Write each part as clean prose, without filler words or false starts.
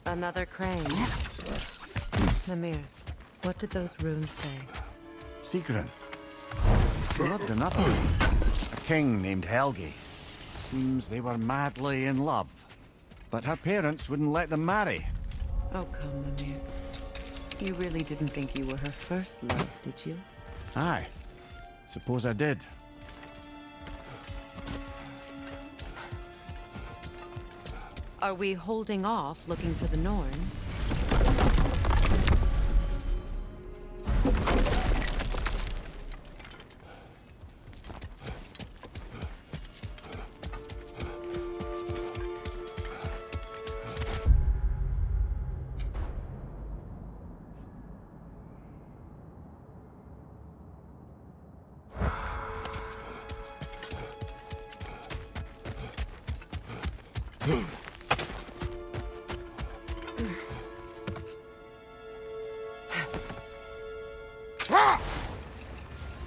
Another crane. Mimir, what did those runes say? Sigrun. She loved another. A king named Helgi. Seems they were madly in love. But her parents wouldn't let them marry. Oh, come, Mimir. You really didn't think you were her first love, did you? Aye. Suppose I did. Are we holding off looking for the Norns?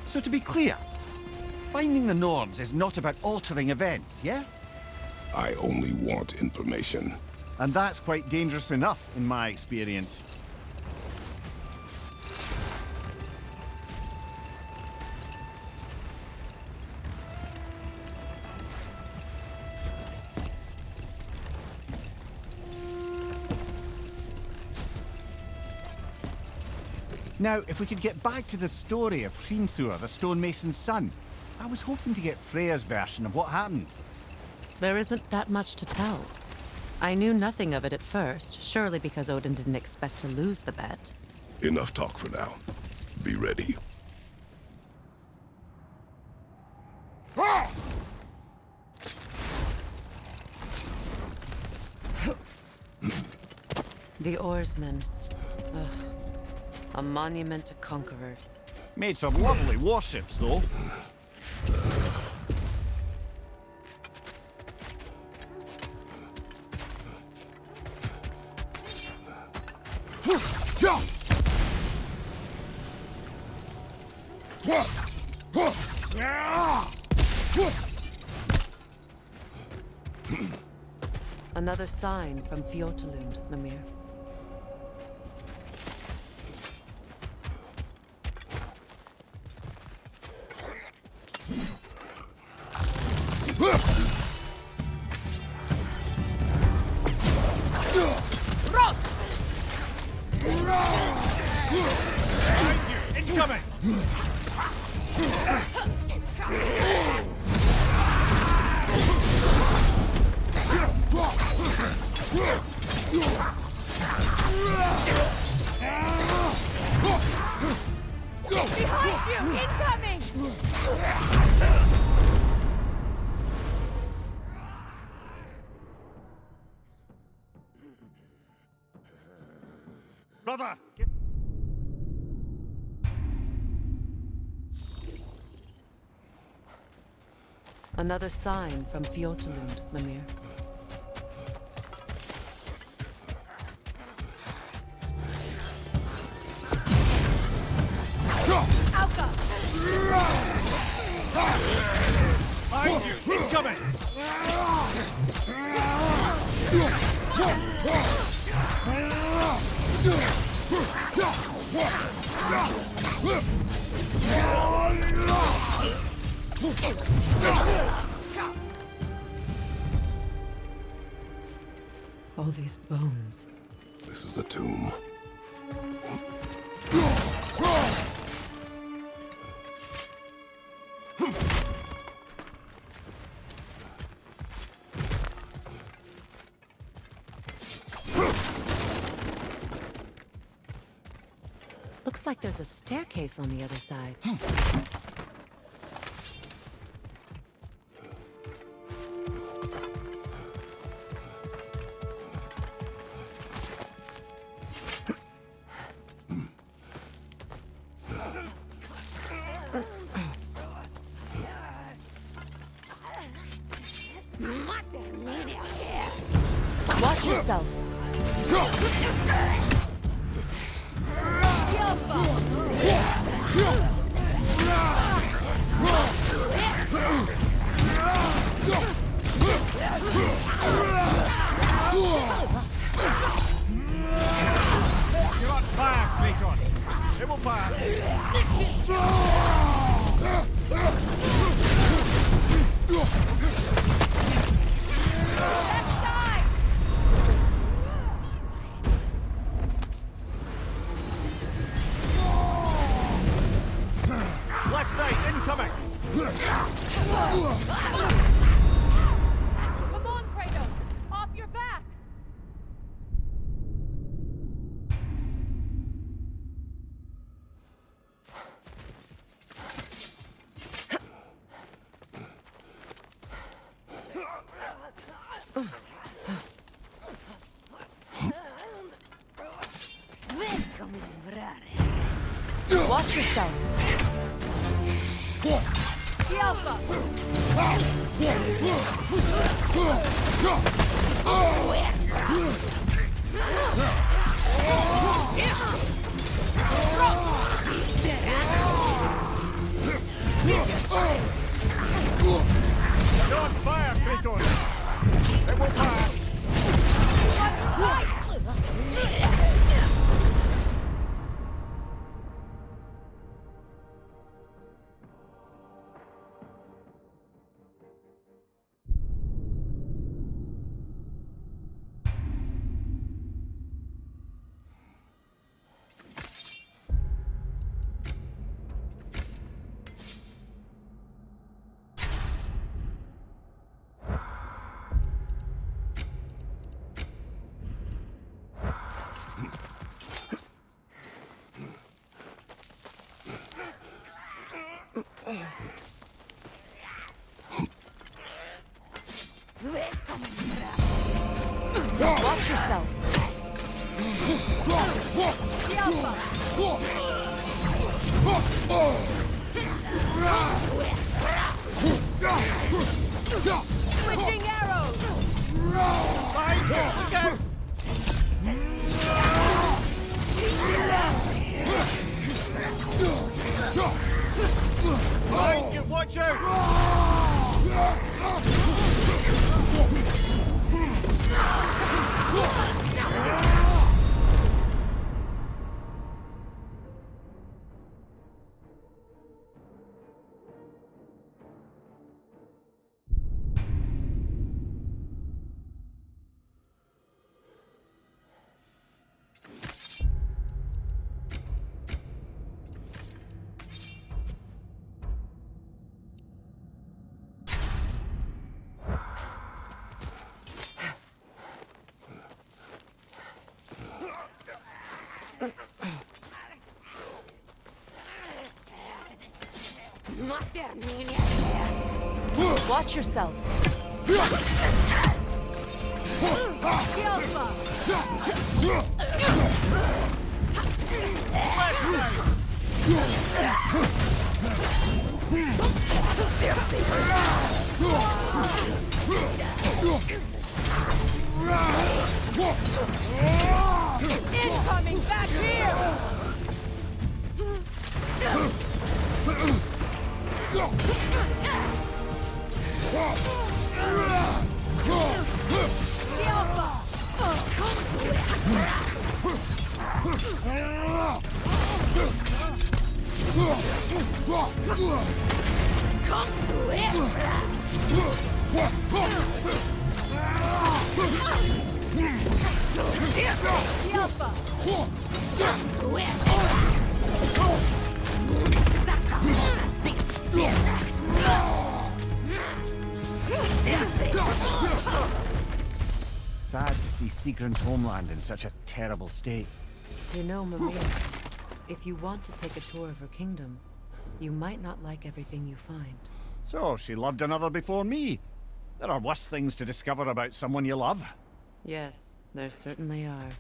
So to be clear, finding the Norns is not about altering events, yeah? I only want information. And that's quite dangerous enough, in my experience. Now, if we could get back to the story of Hrimthur, the stonemason's son, I was hoping to get Freya's version of what happened. There isn't that much to tell. I knew nothing of it at first, surely because Odin didn't expect to lose the bet. Enough talk for now. Be ready. The oarsmen. Ugh. A monument to conquerors. Made some lovely warships, though. Another sign from Fjotalund, Mimir. Incoming! Behind you! Incoming! Brother! Another sign from Fjotalund, Mimir. Behind you! Incoming! All these bones. This is a tomb. Looks like there's a staircase on the other side. Watch yourself. sight, incoming! Come on, Kratos! Off your back! Watch yourself. The Alpha! You're on fire, Kratos! It will pass! Watch yourself. The Alpha! Switching arrows! Behind you! Look out! Behind you! Watch out! Watch yourself. The Alpha! Incoming back here! The Alpha! The Alpha! Sad to see Sigrun's homeland in such a terrible state. You know, Maria, if you want to take a tour of her kingdom, you might not like everything you find. So, she loved another before me. There are worse things to discover about someone you love. Yes, there certainly are.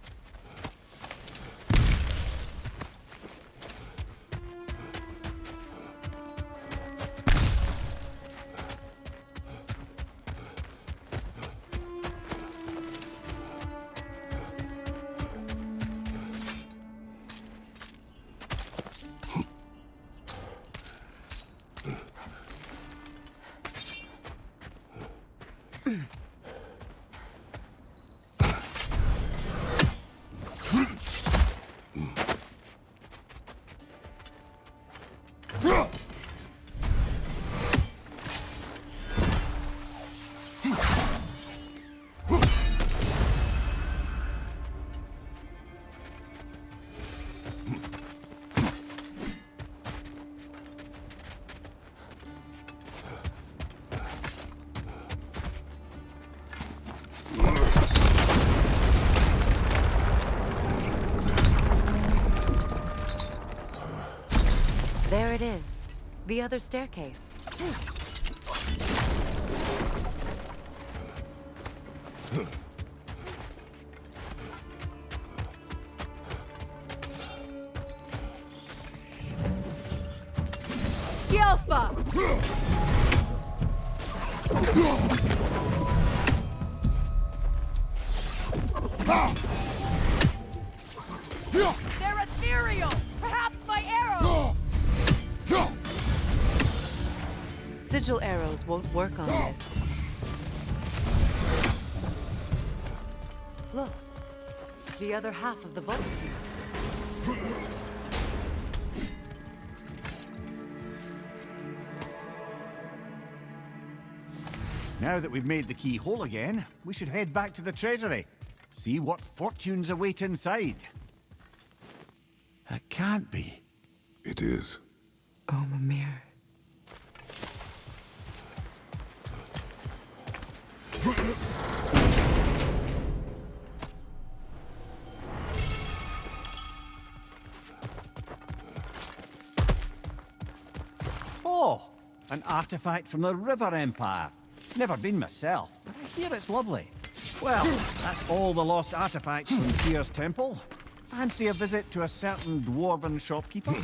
There it is. The other staircase. Alpha! They're ethereal! Perhaps my arrows! Sigil arrows won't work on this. Look, the other half of the vault key. Now that we've made the key whole again, we should head back to the treasury. See what fortunes await inside. It can't be. It is. Oh, Mimir. Oh, an artifact from the River Empire. Never been myself, but I hear it's lovely. Well, that's all the lost artifacts from Tyr's temple. Fancy a visit to a certain dwarven shopkeeper?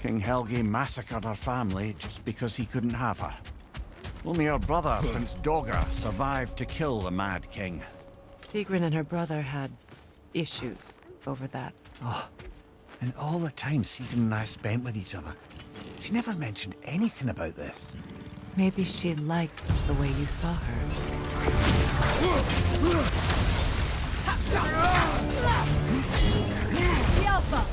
King Helgi massacred her family just because he couldn't have her. Only her brother, Prince Dogger, survived to kill the Mad King. Sigrun and her brother had issues over that. Oh, and all the time Sigrun and I spent with each other, she never mentioned anything about this. Maybe she liked the way you saw her. The Alpha!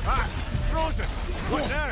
Ah! Frozen! What now?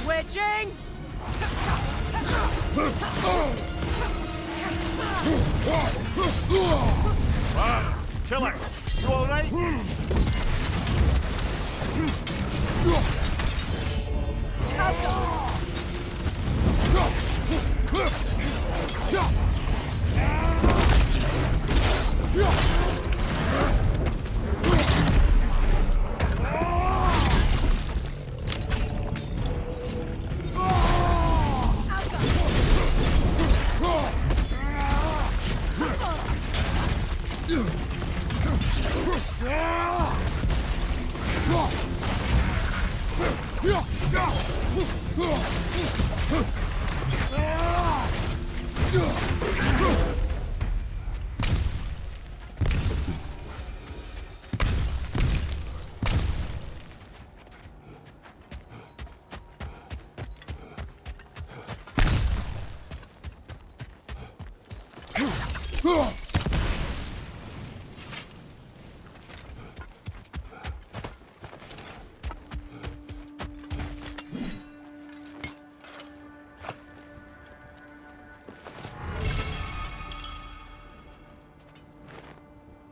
Switching! Killer, you alright?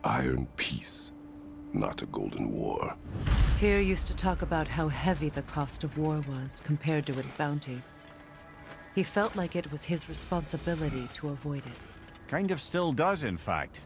Iron peace, not a golden war. Tyr used to talk about how heavy the cost of war was compared to its bounties. He felt like it was his responsibility to avoid it. Kind of still does, in fact.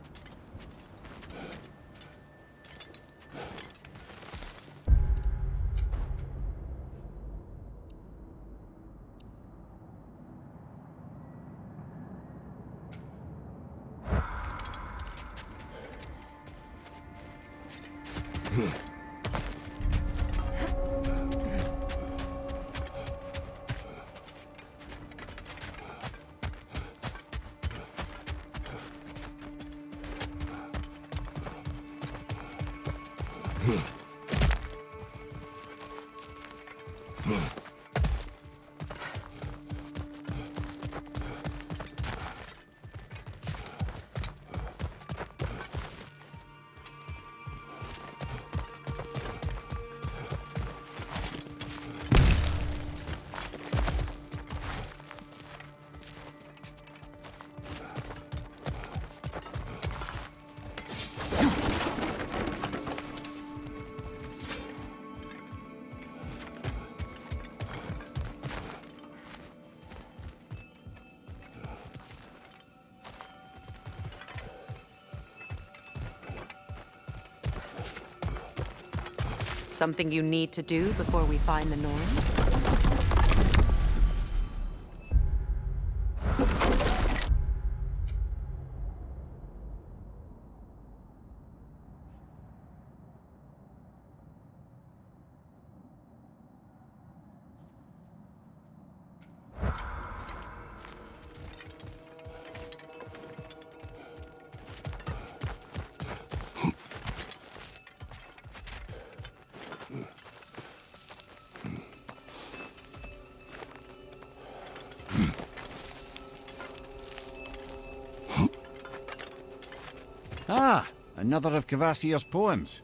Something you need to do before we find the Norns? Ah, another of Kvasir's poems.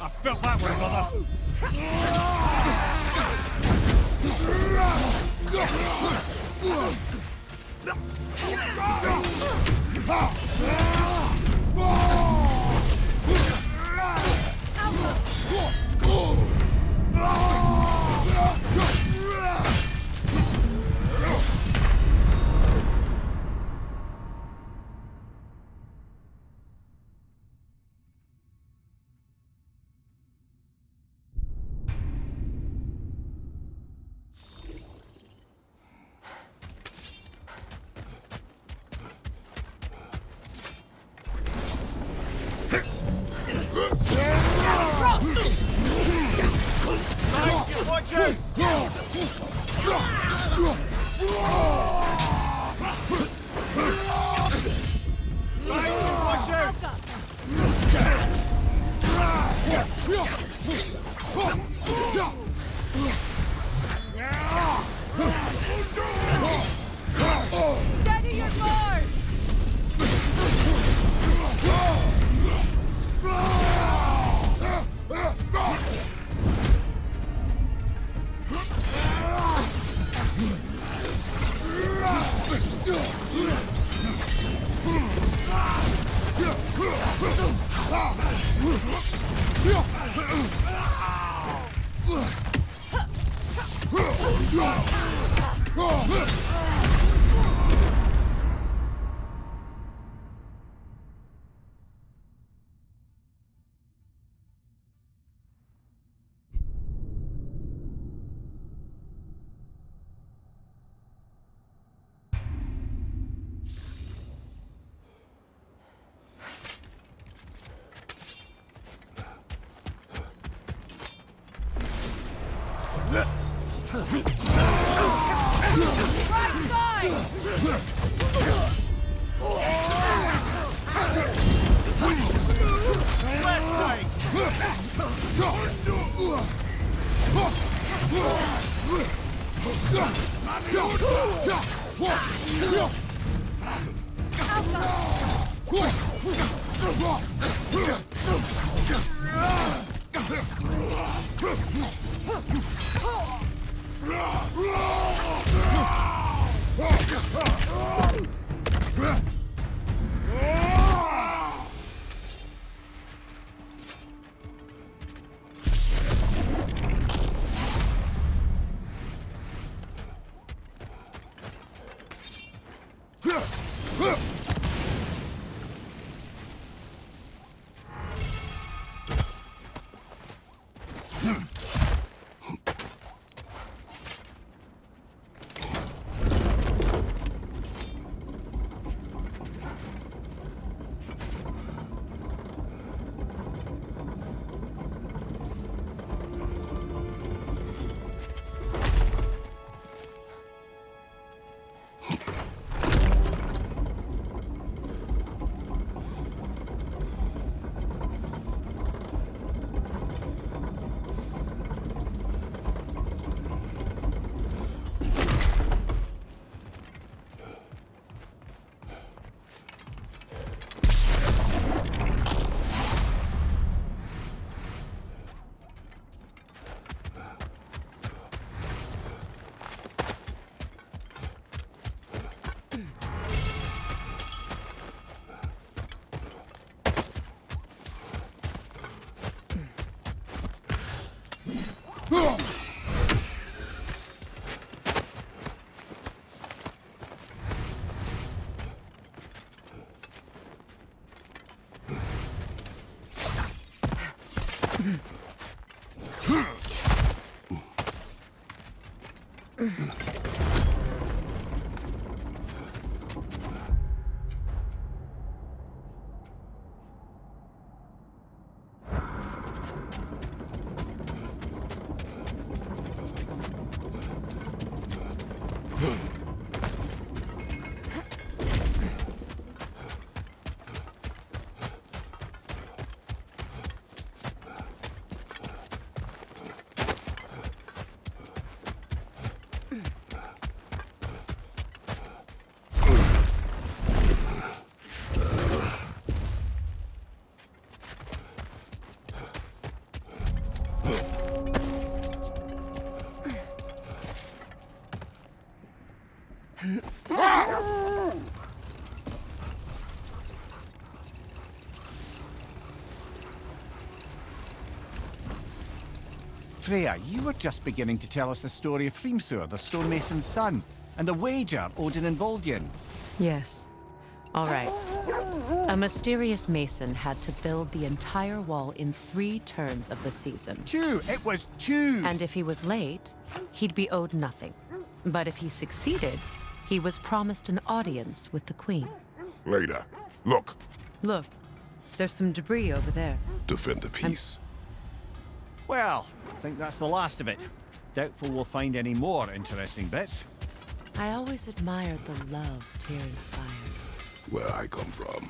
I felt that one, brother. Steady your guard! Right side! Freya, you were just beginning to tell us the story of Hrimthur, the stonemason's son, and the wager Odin and Vol'jin. Yes. All right. A mysterious mason had to build the entire wall in 3 turns of the season. 2! It was 2! And if he was late, he'd be owed nothing. But if he succeeded, he was promised an audience with the queen. Later. Look. Look, there's some debris over there. Defend the peace. Well, I think that's the last of it. Doubtful we'll find any more interesting bits. I always admired the love Tyr inspired. Where I come from,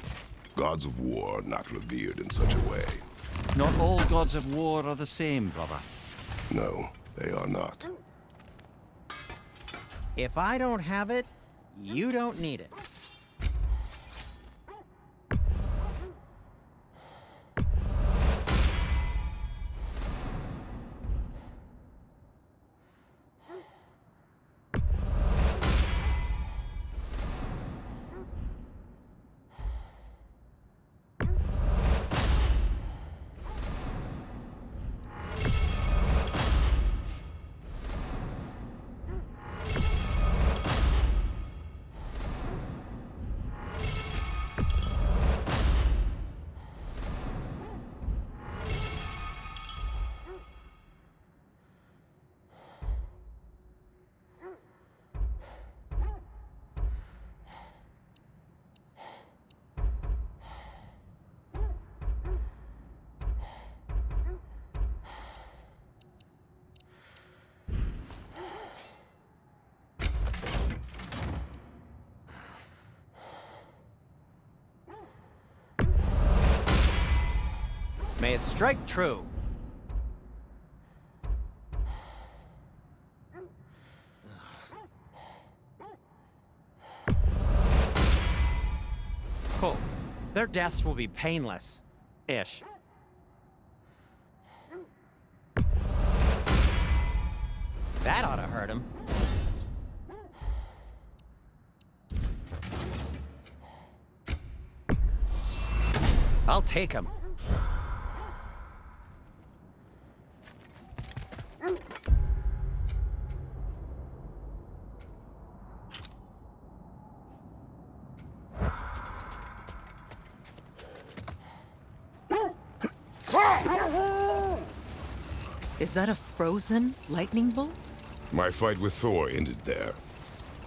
gods of war are not revered in such a way. Not all gods of war are the same, brother. No, they are not. If I don't have it, you don't need it. May it strike true. Cool. Their deaths will be painless-ish. That ought to hurt him. I'll take him. Is that a frozen lightning bolt? My fight with Thor ended there.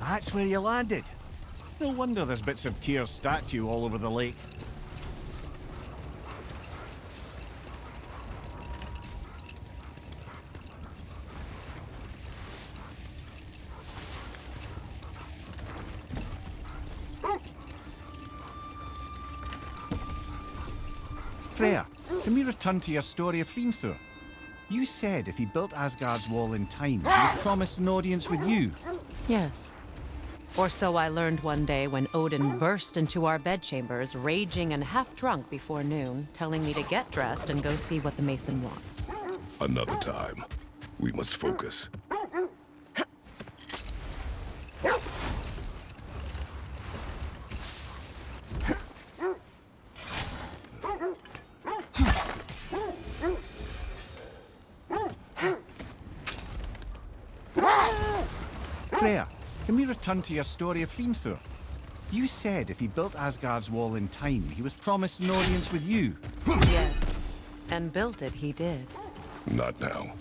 That's where you landed. No wonder there's bits of Tyr's statue all over the lake. Freya, can we return to your story of Hrimthur? You said if he built Asgard's wall in time, he was promised an audience with you. Yes. Or so I learned one day when Odin burst into our bedchambers, raging and half drunk before noon, telling me to get dressed and go see what the mason wants. Another time. We must focus. Freya, can we return to your story of Hrimthur? You said if he built Asgard's wall in time, he was promised an audience with you. Yes. And built it he did. Not now.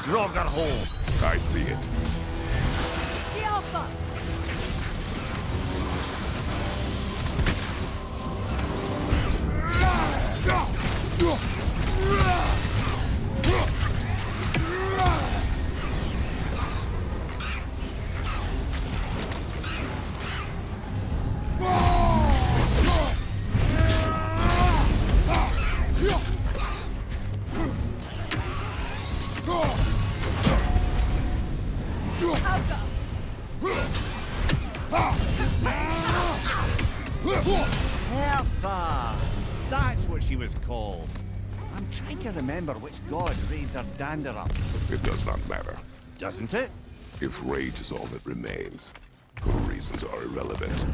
Grogger hole! I see it. The Alpha! Alpha! Hertha! That's what she was called. I'm trying to remember which god raised her dander up. It does not matter. Doesn't it? If rage is all that remains, her reasons are irrelevant.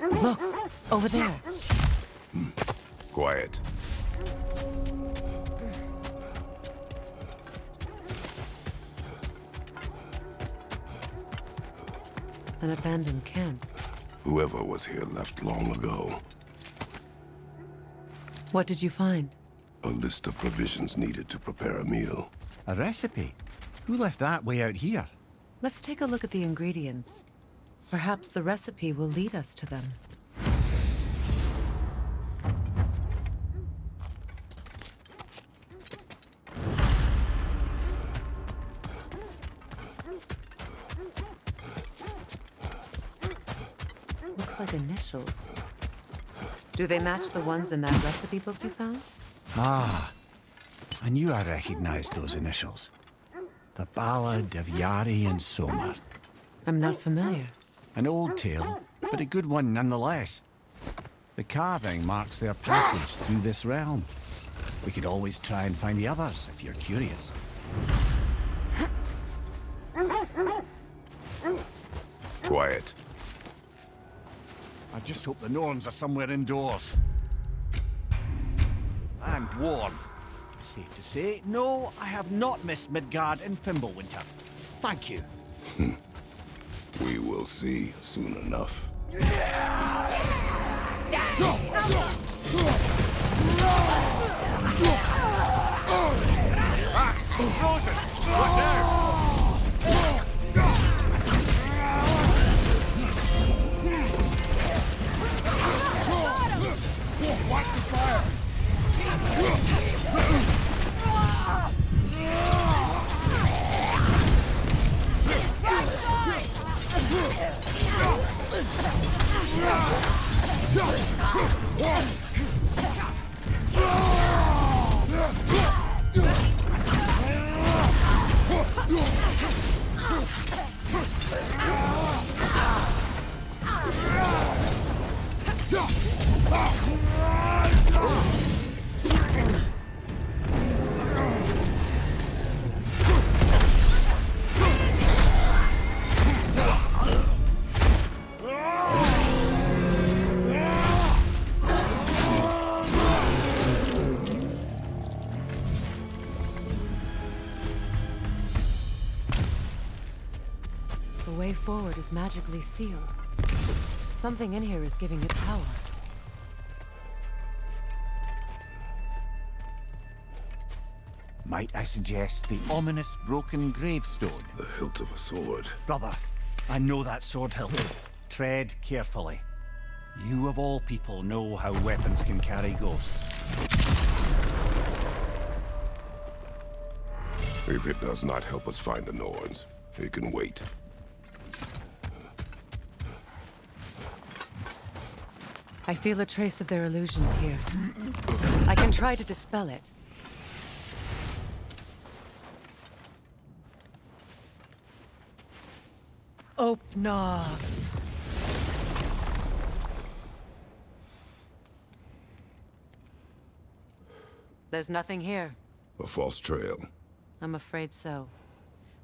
Look, over there. Quiet. An abandoned camp. Whoever was here left long ago. What did you find? A list of provisions needed to prepare a meal. A recipe? Who left that way out here? Let's take a look at the ingredients. Perhaps the recipe will lead us to them. Looks like initials. Do they match the ones in that recipe book you found? Ah, I knew I recognized those initials. The Ballad of Yari and Somar. I'm not familiar. An old tale, but a good one nonetheless. The carving marks their passage through this realm. We could always try and find the others, if you're curious. Quiet. I just hope the Norns are somewhere indoors. And warm. Safe to say, no, I have not missed Midgard in Fimbulwinter. Thank you. We will see soon enough. Frozen! What now? Watch the fire! The way forward is magically sealed. Something in here is giving it power. Might I suggest the ominous broken gravestone? The hilt of a sword. Brother, I know that sword hilt. Tread carefully. You of all people know how weapons can carry ghosts. If it does not help us find the Norns, it can wait. I feel a trace of their illusions here. I can try to dispel it. Opnogs. There's nothing here. A false trail. I'm afraid so.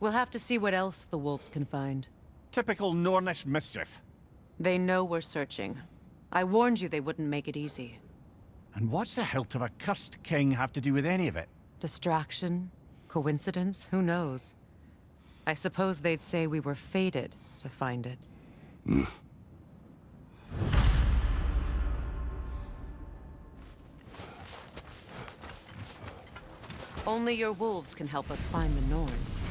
We'll have to see what else the wolves can find. Typical Nornish mischief. They know we're searching. I warned you they wouldn't make it easy. And what's the hilt of a cursed king have to do with any of it? Distraction? Coincidence? Who knows? I suppose they'd say we were fated to find it. Only your wolves can help us find the Norns.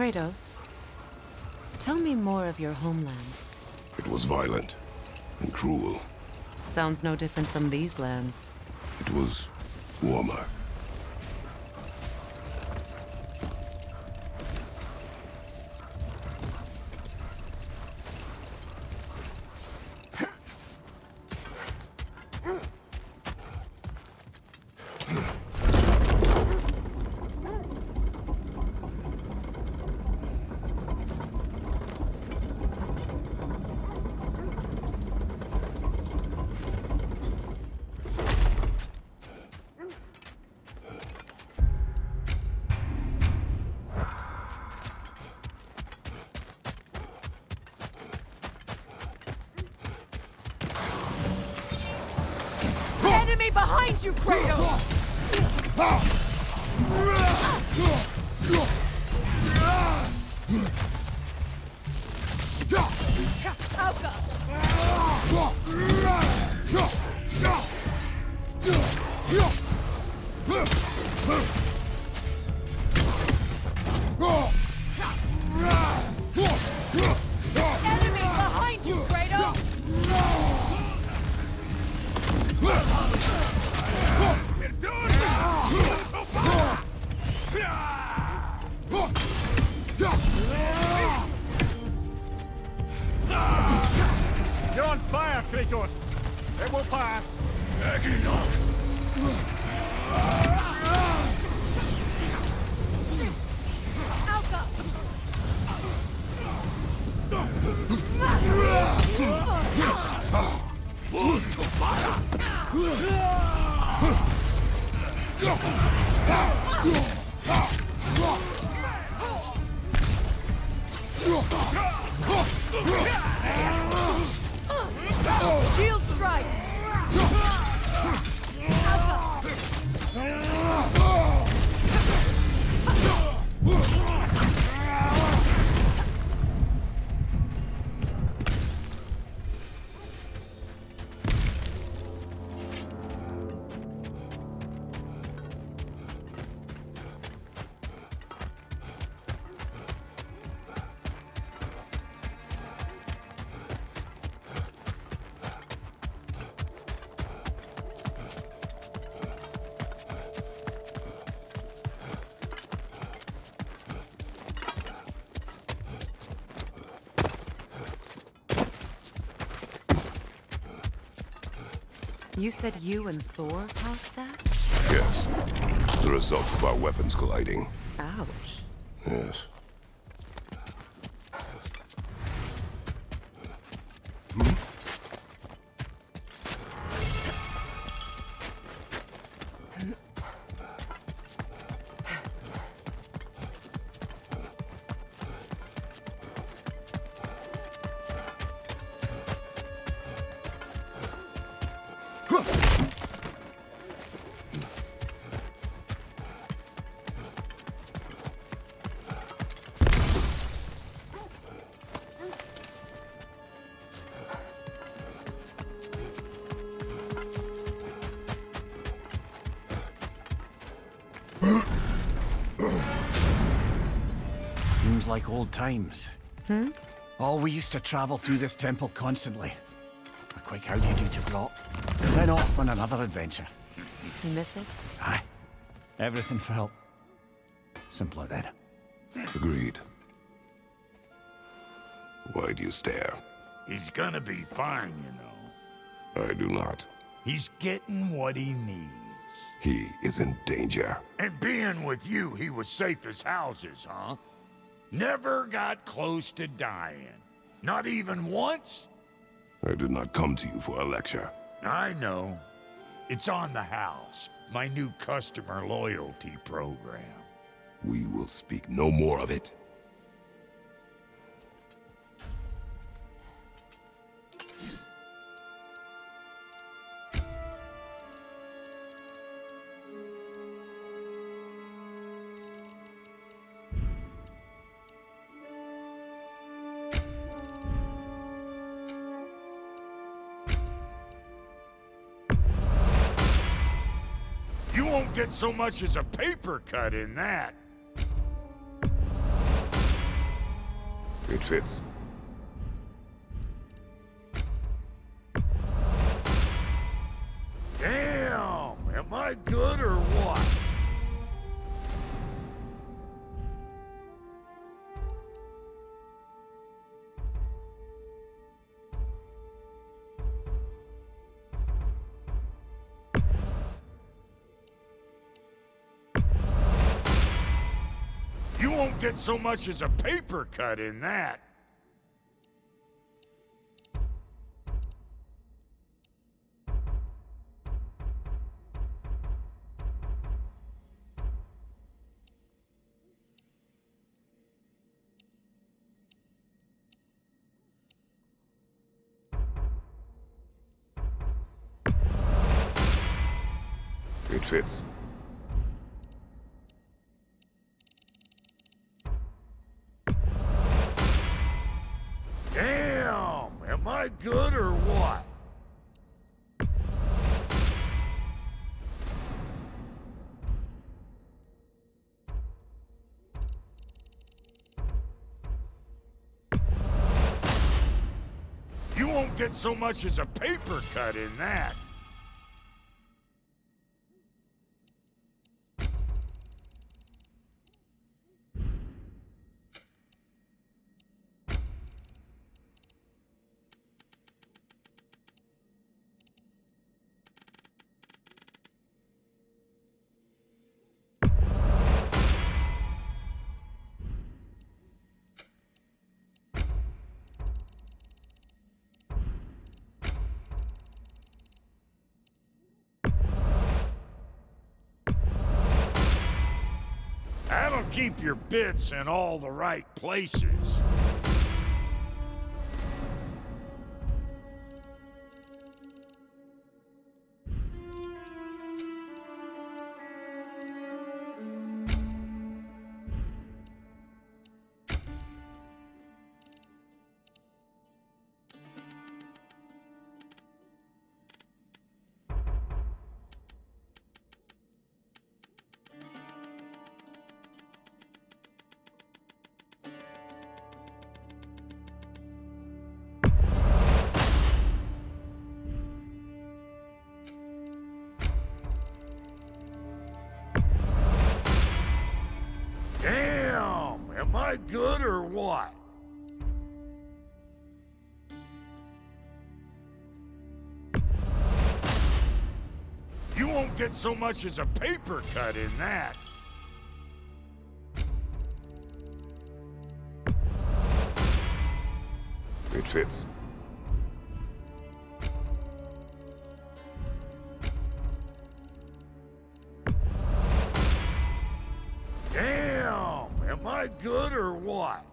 Kratos, tell me more of your homeland. It was violent and cruel. Sounds no different from these lands. It was warmer. Enemy behind you, Kratos! Enemy behind you, Kratos! You're on fire, Kratos! It will pass! Alka! Shield strike! You said you and Thor caused that? Yes. The result of our weapons colliding. Ouch. Yes. Seems like old times. Oh, we used to travel through this temple constantly. Quick, how do you do to drop? Then off on another adventure. You miss it? Aye. Everything felt simpler then. Agreed. Why do you stare? He's gonna be fine, you know. I do not. He's getting what he needs. He is in danger. And being with you, he was safe as houses, huh? Never got close to dying. Not even once? I did not come to you for a lecture. I know. It's on the house. My new customer loyalty program. We will speak no more of it. You won't get so much as a paper cut in that. It fits. Damn! Am I good or what? You won't get so much as a paper cut in that. It fits. Damn! Am I good or what? You won't get so much as a paper cut in that. That'll keep your bits in all the right places. Damn! Am I good or what? You won't get so much as a paper cut in that. It fits. Damn! Am I good or what?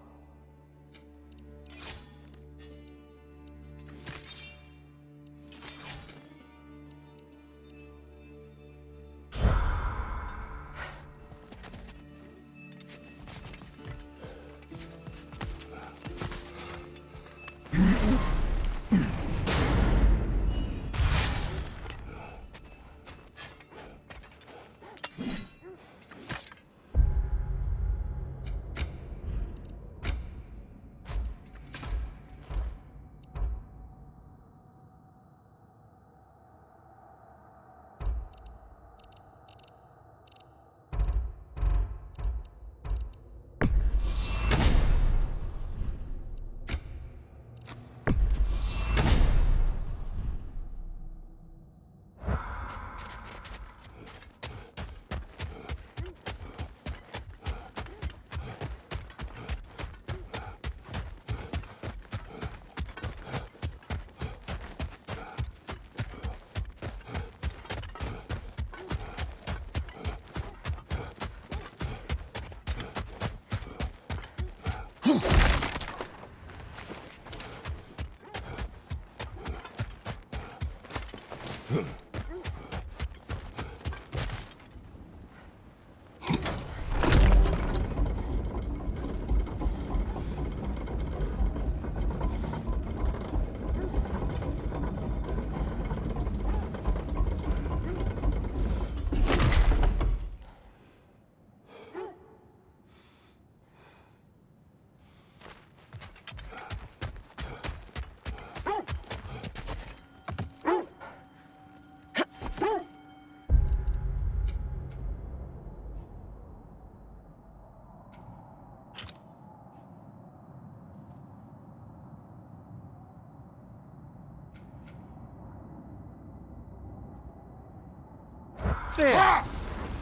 Freya,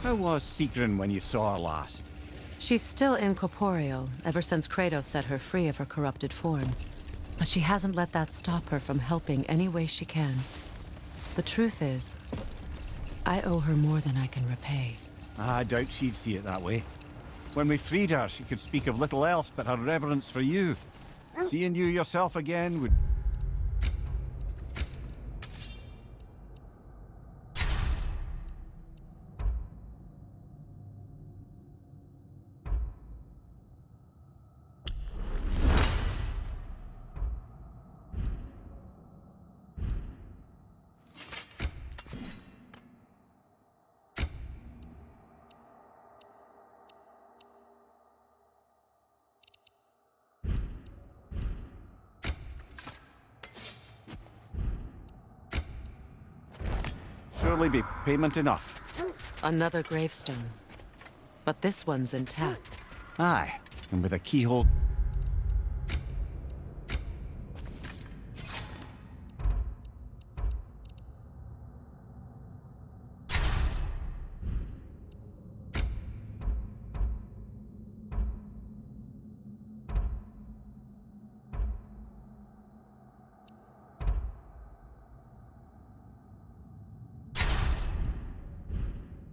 how was Sigrun when you saw her last? She's still incorporeal, ever since Kratos set her free of her corrupted form. But she hasn't let that stop her from helping any way she can. The truth is, I owe her more than I can repay. I doubt she'd see it that way. When we freed her, she could speak of little else but her reverence for you. Seeing you yourself again would... surely be payment enough. Another gravestone. But this one's intact. Aye, and with a keyhole...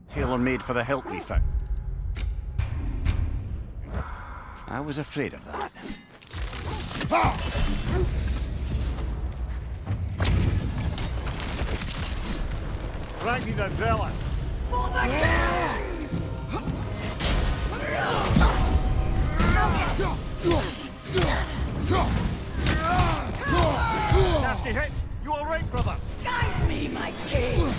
tailor-made for the hilt we found. I was afraid of that. Frankie the Zealot! Nasty hit! You all right, brother? Guide me, my king!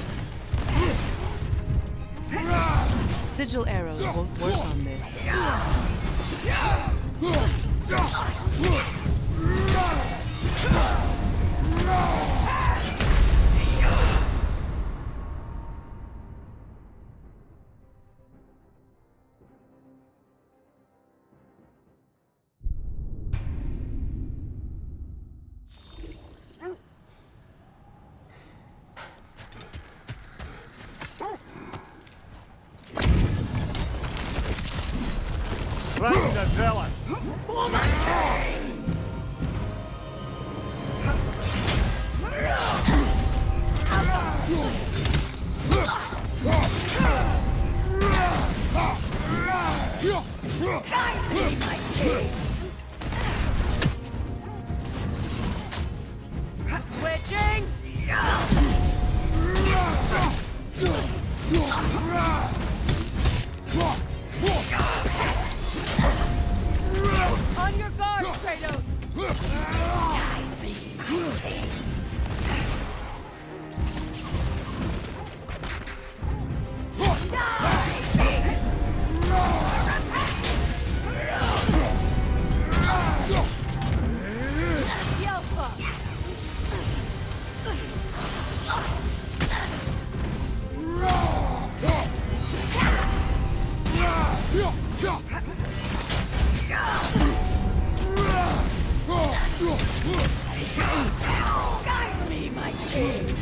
Sigil arrows won't work on this. Frankie the Zealot! Guide me, my king! Switching! On your guard, Kratos! Guide me, my king! Guide me, my king!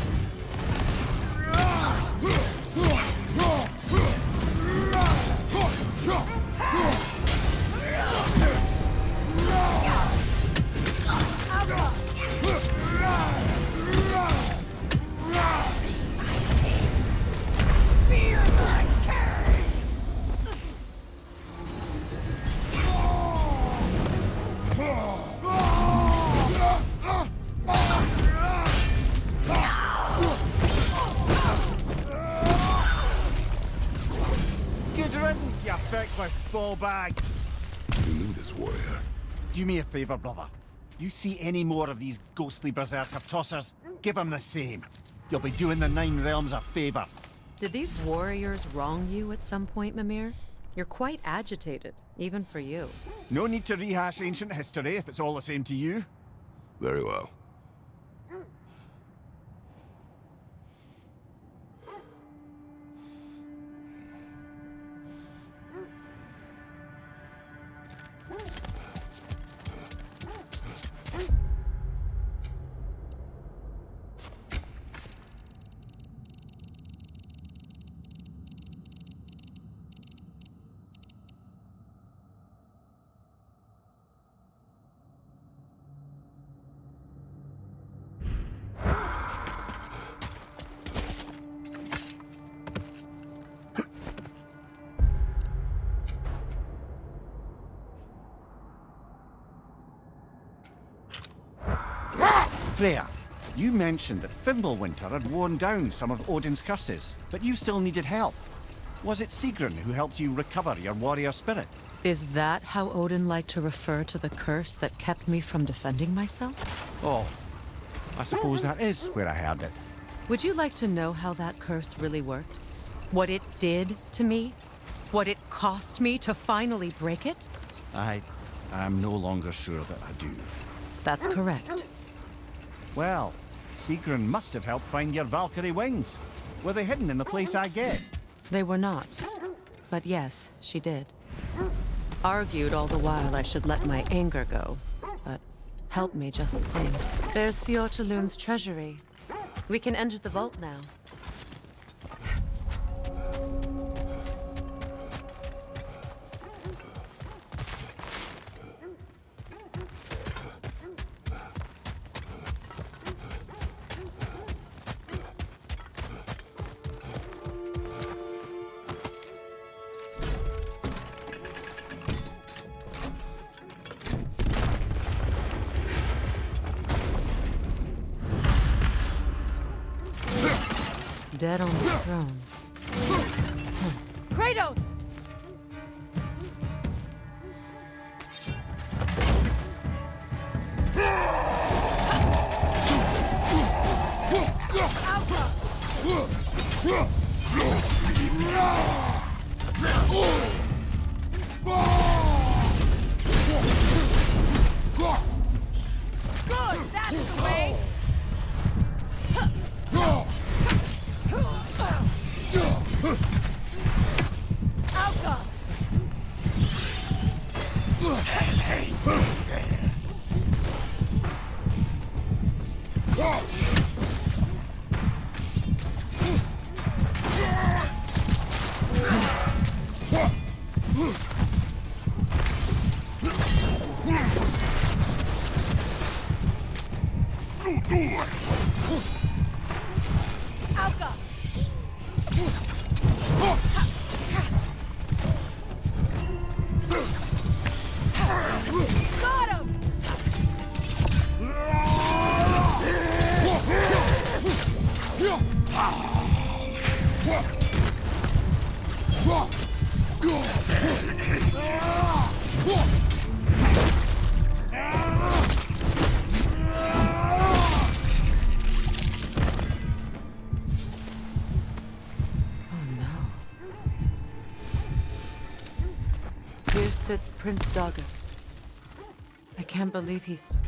Good riddance, you feckless ball bag! You knew this warrior. Do me a favour, brother. You see any more of these ghostly berserker tossers, give them the same. You'll be doing the Nine Realms a favour. Did these warriors wrong you at some point, Mimir? You're quite agitated, even for you. No need to rehash ancient history if it's all the same to you. Very well. Freya, you mentioned that Fimbulwinter had worn down some of Odin's curses, but you still needed help. Was it Sigrun who helped you recover your warrior spirit? Is that how Odin liked to refer to the curse that kept me from defending myself? Oh, I suppose that is where I heard it. Would you like to know how that curse really worked? What it did to me? What it cost me to finally break it? I'm no longer sure that I do. That's correct. Well, Sigrun must have helped find your Valkyrie wings. Were they hidden in the place I get? They were not. But yes, she did. Argued all the while I should let my anger go, but helped me just the same. There's Fjortulun's treasury. We can enter the vault now. Dead on the throne. Kratos! Good, that's the way! Here sits Prince Dagger. I can't believe he's...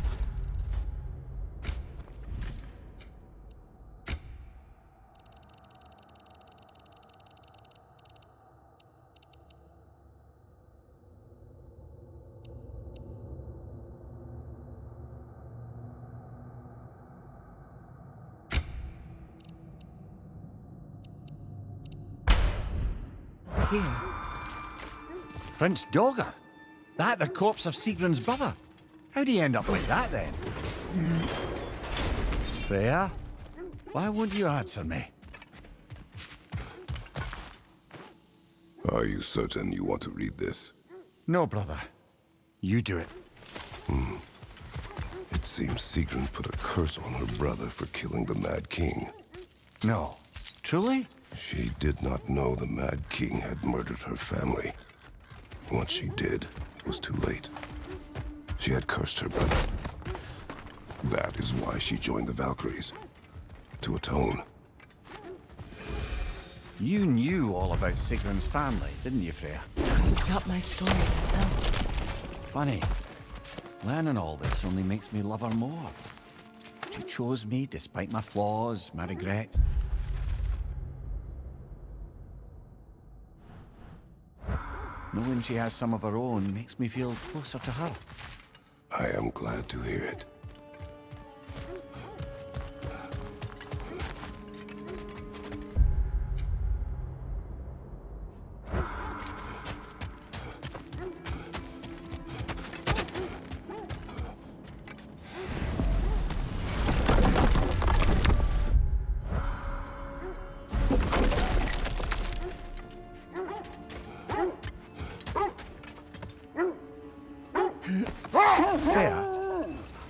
here. Prince Dogger? That the corpse of Sigrun's brother? How'd he end up like that then? Freya? Why won't you answer me? Are you certain you want to read this? No, brother. You do it. It seems Sigrun put a curse on her brother for killing the Mad King. No. Truly? She did not know the Mad King had murdered her family. Once she did, it was too late. She had cursed her brother. That is why she joined the Valkyries. To atone. You knew all about Sigrun's family, didn't you, Freya? He's got my story to tell. Funny. Learning all this only makes me love her more. She chose me despite my flaws, my regrets. Knowing she has some of her own makes me feel closer to her. I am glad to hear it. Freya,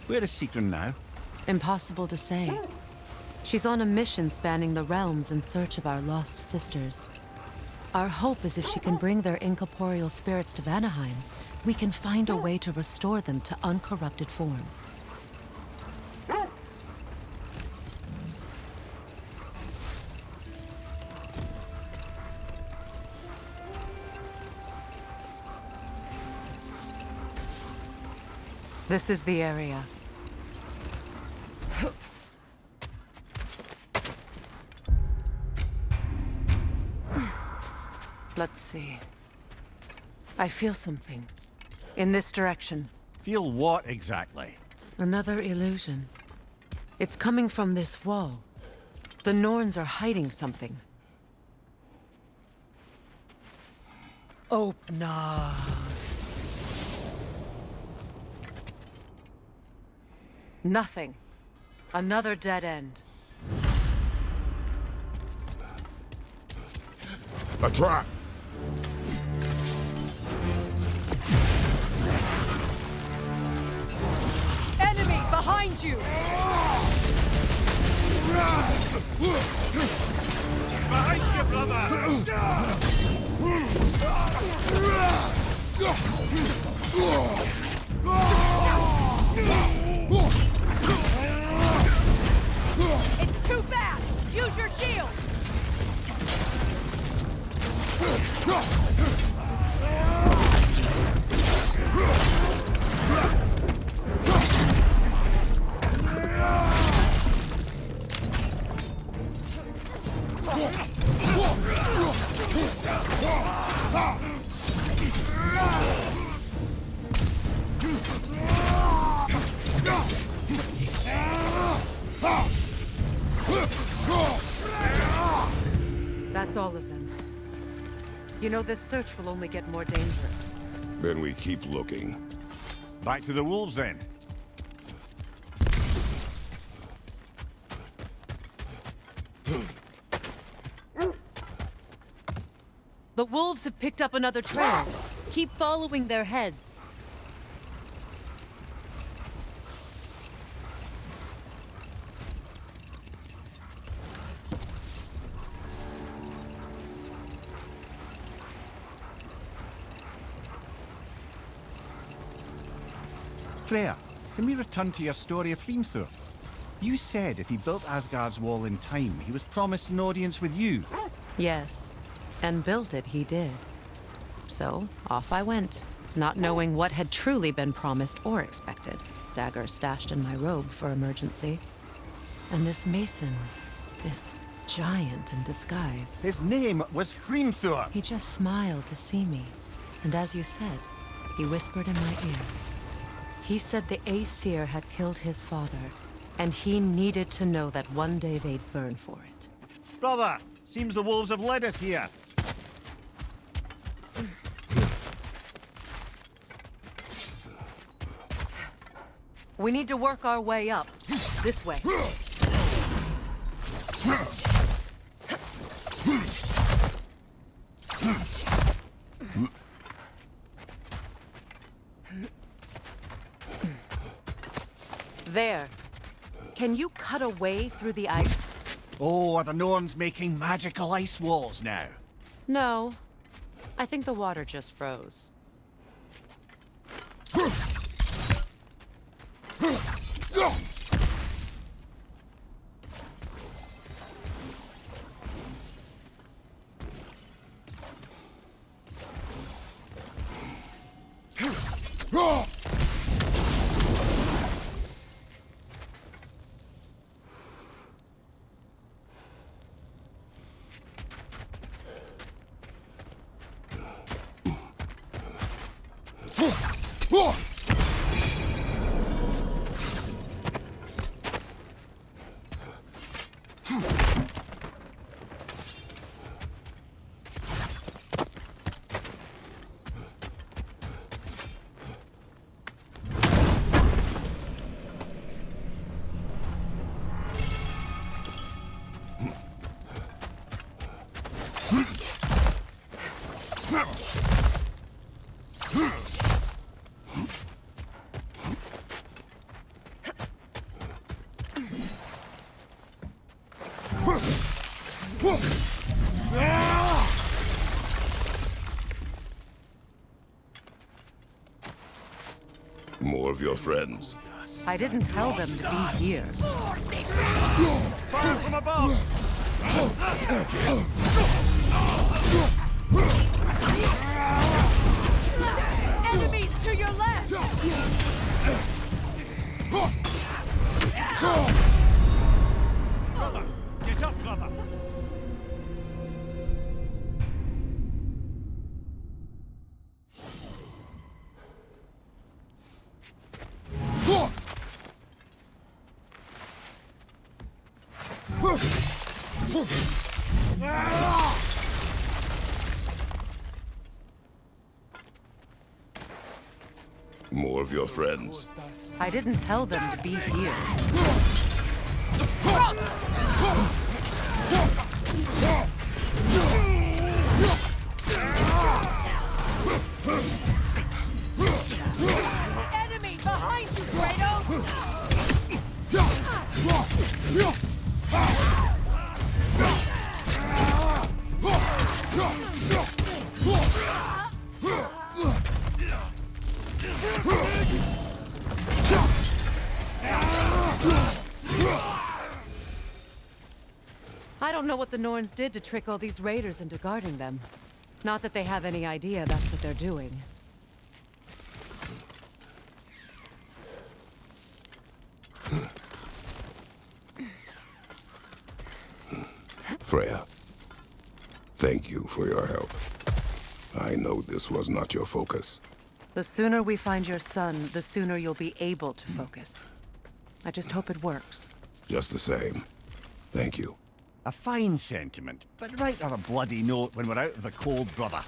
where is Sigrun now? Impossible to say. She's on a mission spanning the realms in search of our lost sisters. Our hope is if she can bring their incorporeal spirits to Vanaheim, we can find a way to restore them to uncorrupted forms. This is the area. Let's see. I feel something. In this direction. Feel what exactly? Another illusion. It's coming from this wall. The Norns are hiding something. Opna. Nothing. Another dead end. A trap! Enemy behind you! Behind you, brother! It's too fast! Use your shield! That's all of them. You know, this search will only get more dangerous. Then we keep looking. Back to the wolves then. The wolves have picked up another trail. Keep following their heads. Freya, can we return to your story of Hrimthur? You said if he built Asgard's wall in time, he was promised an audience with you. Yes, and built it he did. So, off I went, not knowing what had truly been promised or expected. Dagger stashed in my robe for emergency. And this mason, this giant in disguise. His name was Hrimthur. He just smiled to see me. And as you said, he whispered in my ear. He said the Aesir had killed his father, and he needed to know that one day they'd burn for it. Brother, seems the wolves have led us here. We need to work our way up. This way. There. Can you cut a way through the ice? Oh, are the Norns making magical ice walls now? No. I think the water just froze. More of your friends. I didn't tell them to be here. Fire from above! Enemies to your left! Brother! Get up, brother! More of your friends. I didn't tell them to be here. Enemy behind you, Kratos! I don't know what the Norns did to trick all these raiders into guarding them. Not that they have any idea that's what they're doing. Freya, thank you for your help. I know this was not your focus. The sooner we find your son, the sooner you'll be able to focus. I just hope it works. Just the same, thank you. A fine sentiment, but write her a bloody note when we're out of the cold, brother.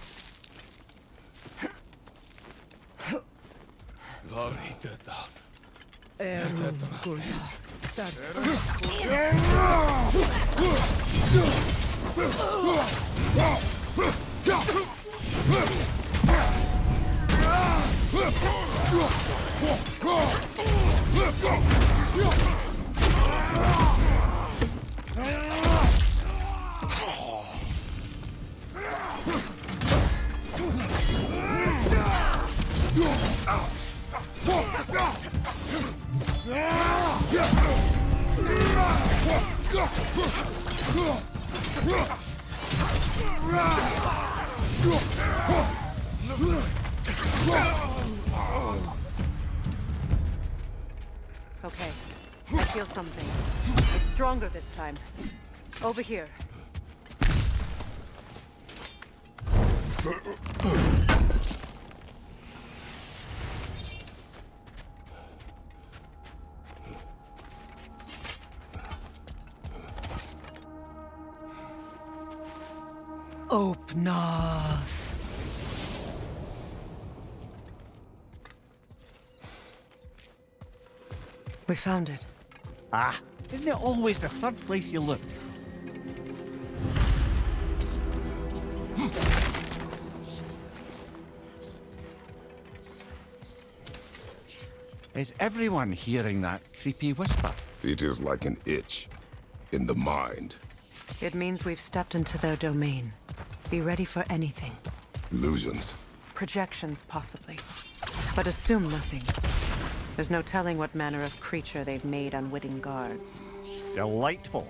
Okay, I feel something. It's stronger this time. Over here. Opnath. We found it. Ah, isn't it always the third place you look? Is everyone hearing that creepy whisper? It is like an itch in the mind. It means we've stepped into their domain. Be ready for anything. Illusions. Projections, possibly. But assume nothing. There's no telling what manner of creature they've made unwitting guards. Delightful.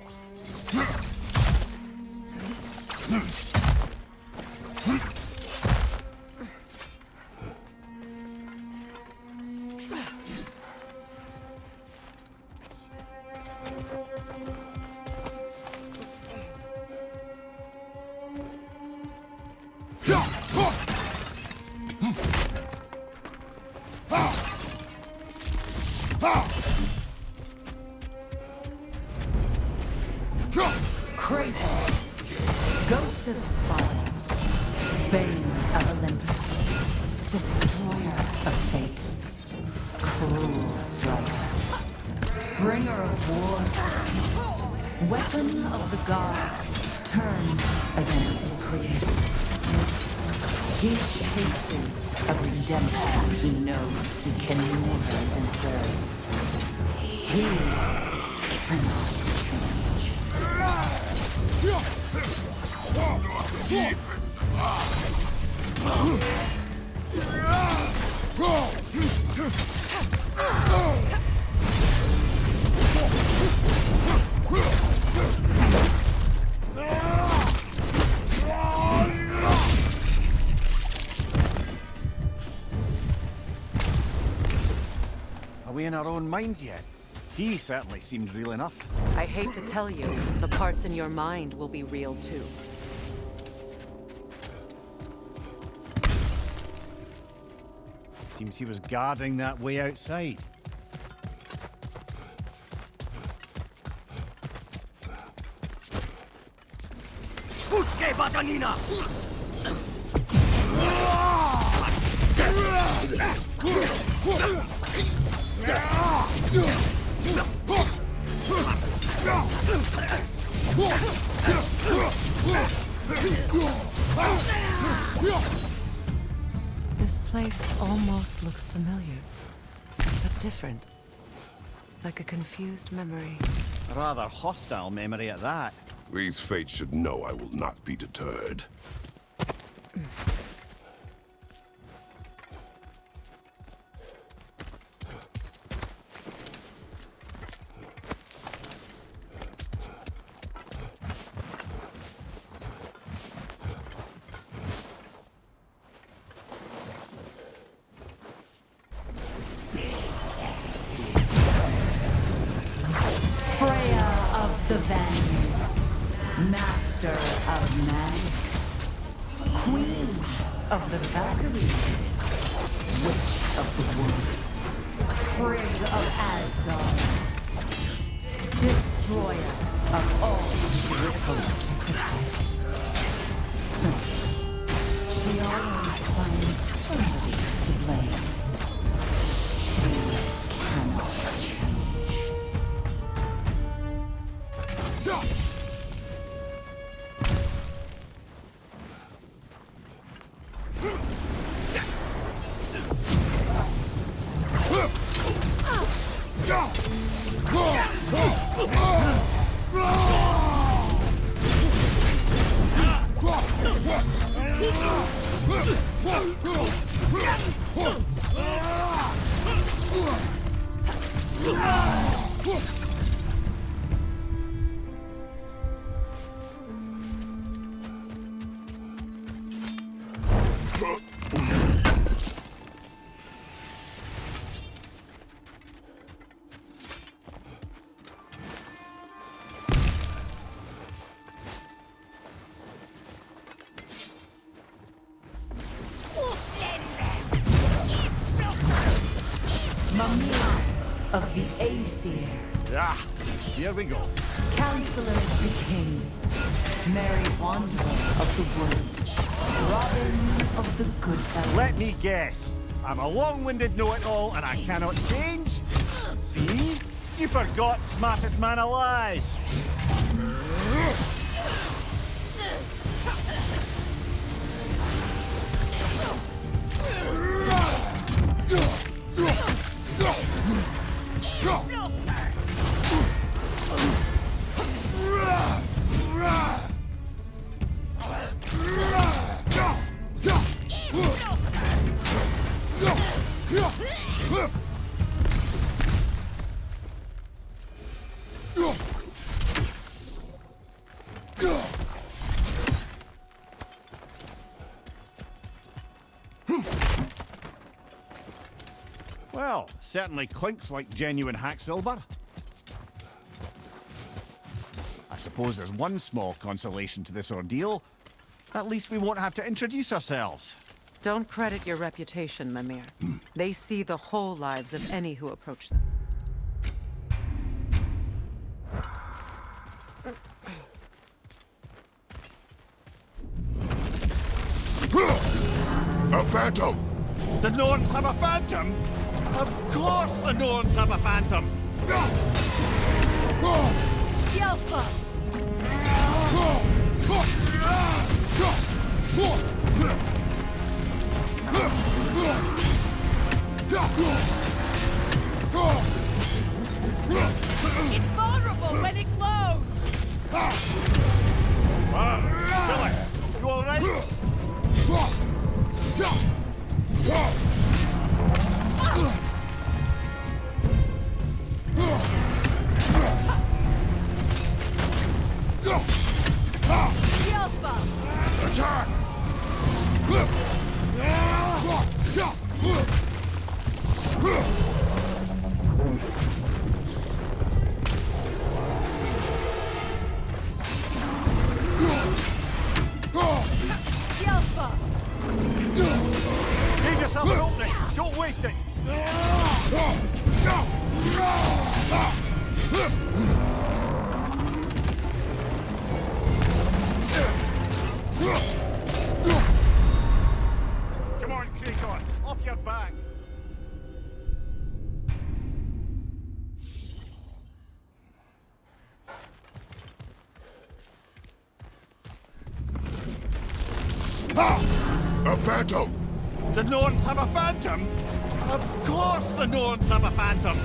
Kratos, Ghost of Sparta, Bane of Olympus, Destroyer of Fate, Cruel Striker, Bringer of War, Weapon of the Gods, turned against his creators. He chases a redemption he knows he can never deserve. He cannot change. Are we in our own minds yet? Dee certainly seemed real enough. I hate to tell you, the parts in your mind will be real too. Seems he was guarding that way outside. This place almost looks familiar, but different. Like a confused memory. A rather hostile memory at that. These fates should know I will not be deterred. The Vanguard, Master of Magics, Queen of the Valkyries, Witch of the Woods, Frigg of Asgard, Destroyer of all she hoped to protect. She always finds somebody to blame. She cannot change. Of the Aesir, Ah, here we go. Counselor to Kings, Mary Wanderer of the Woods, Robin of the Goodfellas. Let me guess. I'm a long-winded know-it-all and I cannot change? See? You forgot smartest man alive. Well, certainly clinks like genuine hack silver. I suppose there's one small consolation to this ordeal. At least we won't have to introduce ourselves. Don't credit your reputation, Mimir. They see the whole lives of any who approach them. A phantom! The Norns have a phantom? Of course the Norns have a phantom! It's vulnerable when it glows! Billy, you alright? Attack! Come on, Kratos, off your back. A phantom! The Norns have a phantom? Of course the Norns have a phantom!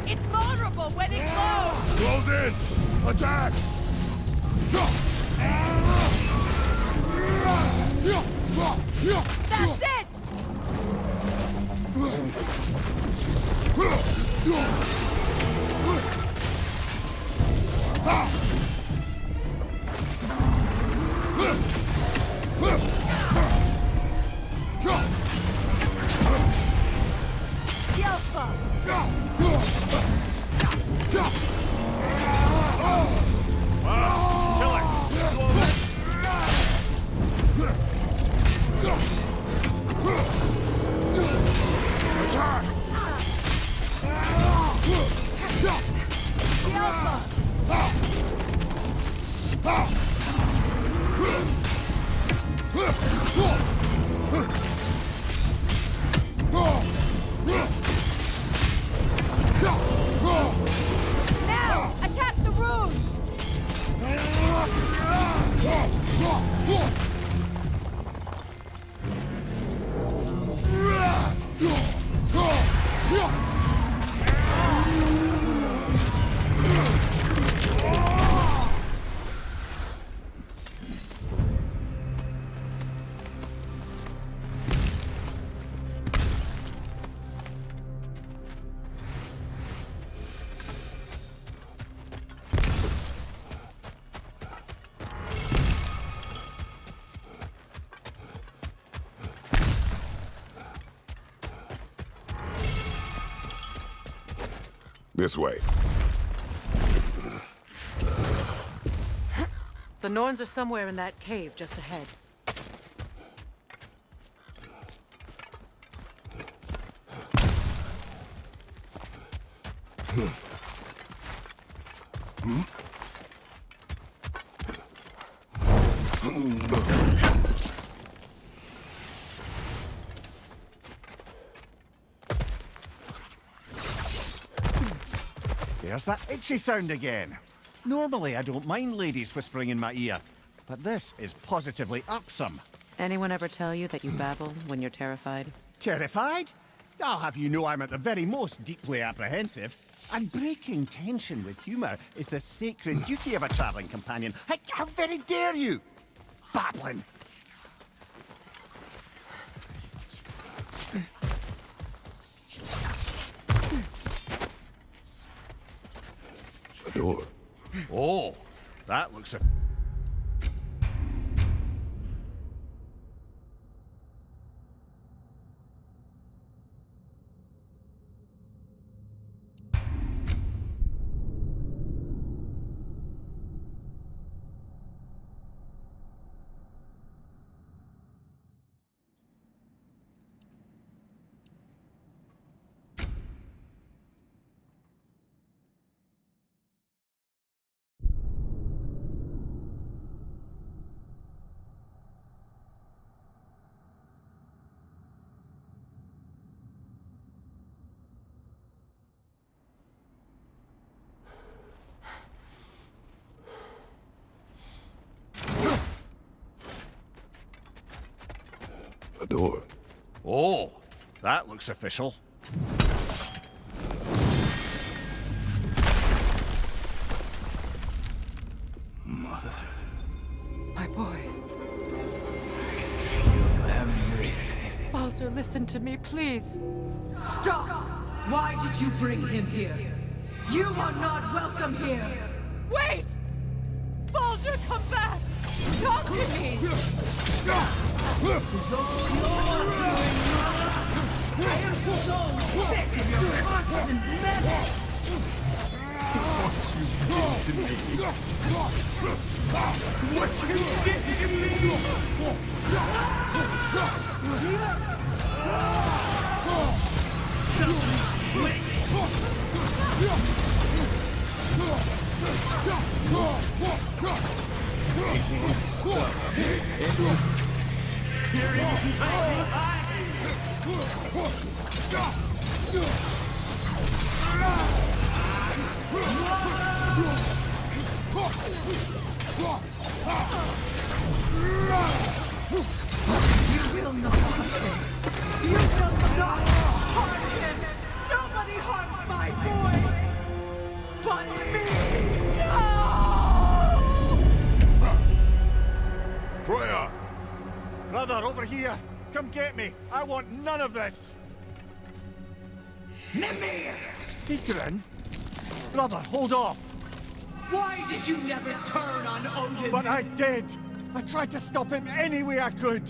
It's vulnerable when it glows! Close in! Attack! That's it! Now, attack the rune! This way. The Norns are somewhere in that cave just ahead. There's that itchy sound again. Normally I don't mind ladies whispering in my ear, but this is positively irksome. Anyone ever tell you that you babble when you're terrified? Terrified? I'll have you know I'm at the very most deeply apprehensive. And breaking tension with humour is the sacred duty of a travelling companion. How very dare you! Babbling! A door. Oh, that looks a... A door. Oh, that looks official. Mother. My boy. Everything. Baldur, listen to me, please. Stop! Why did you bring him here? You are not welcome here! Wait! Baldur, come back! Talk to me! This is all your doing, Mother! sick of your constant menace! What you did to me! You will not touch him! You will not harm him! Nobody harms my boy! But me! No! Freya! Brother, over here! Come get me! I want none of this! Mimir! Secret? Brother, hold off! Why did you never turn on Odin? But I did! I tried to stop him any way I could!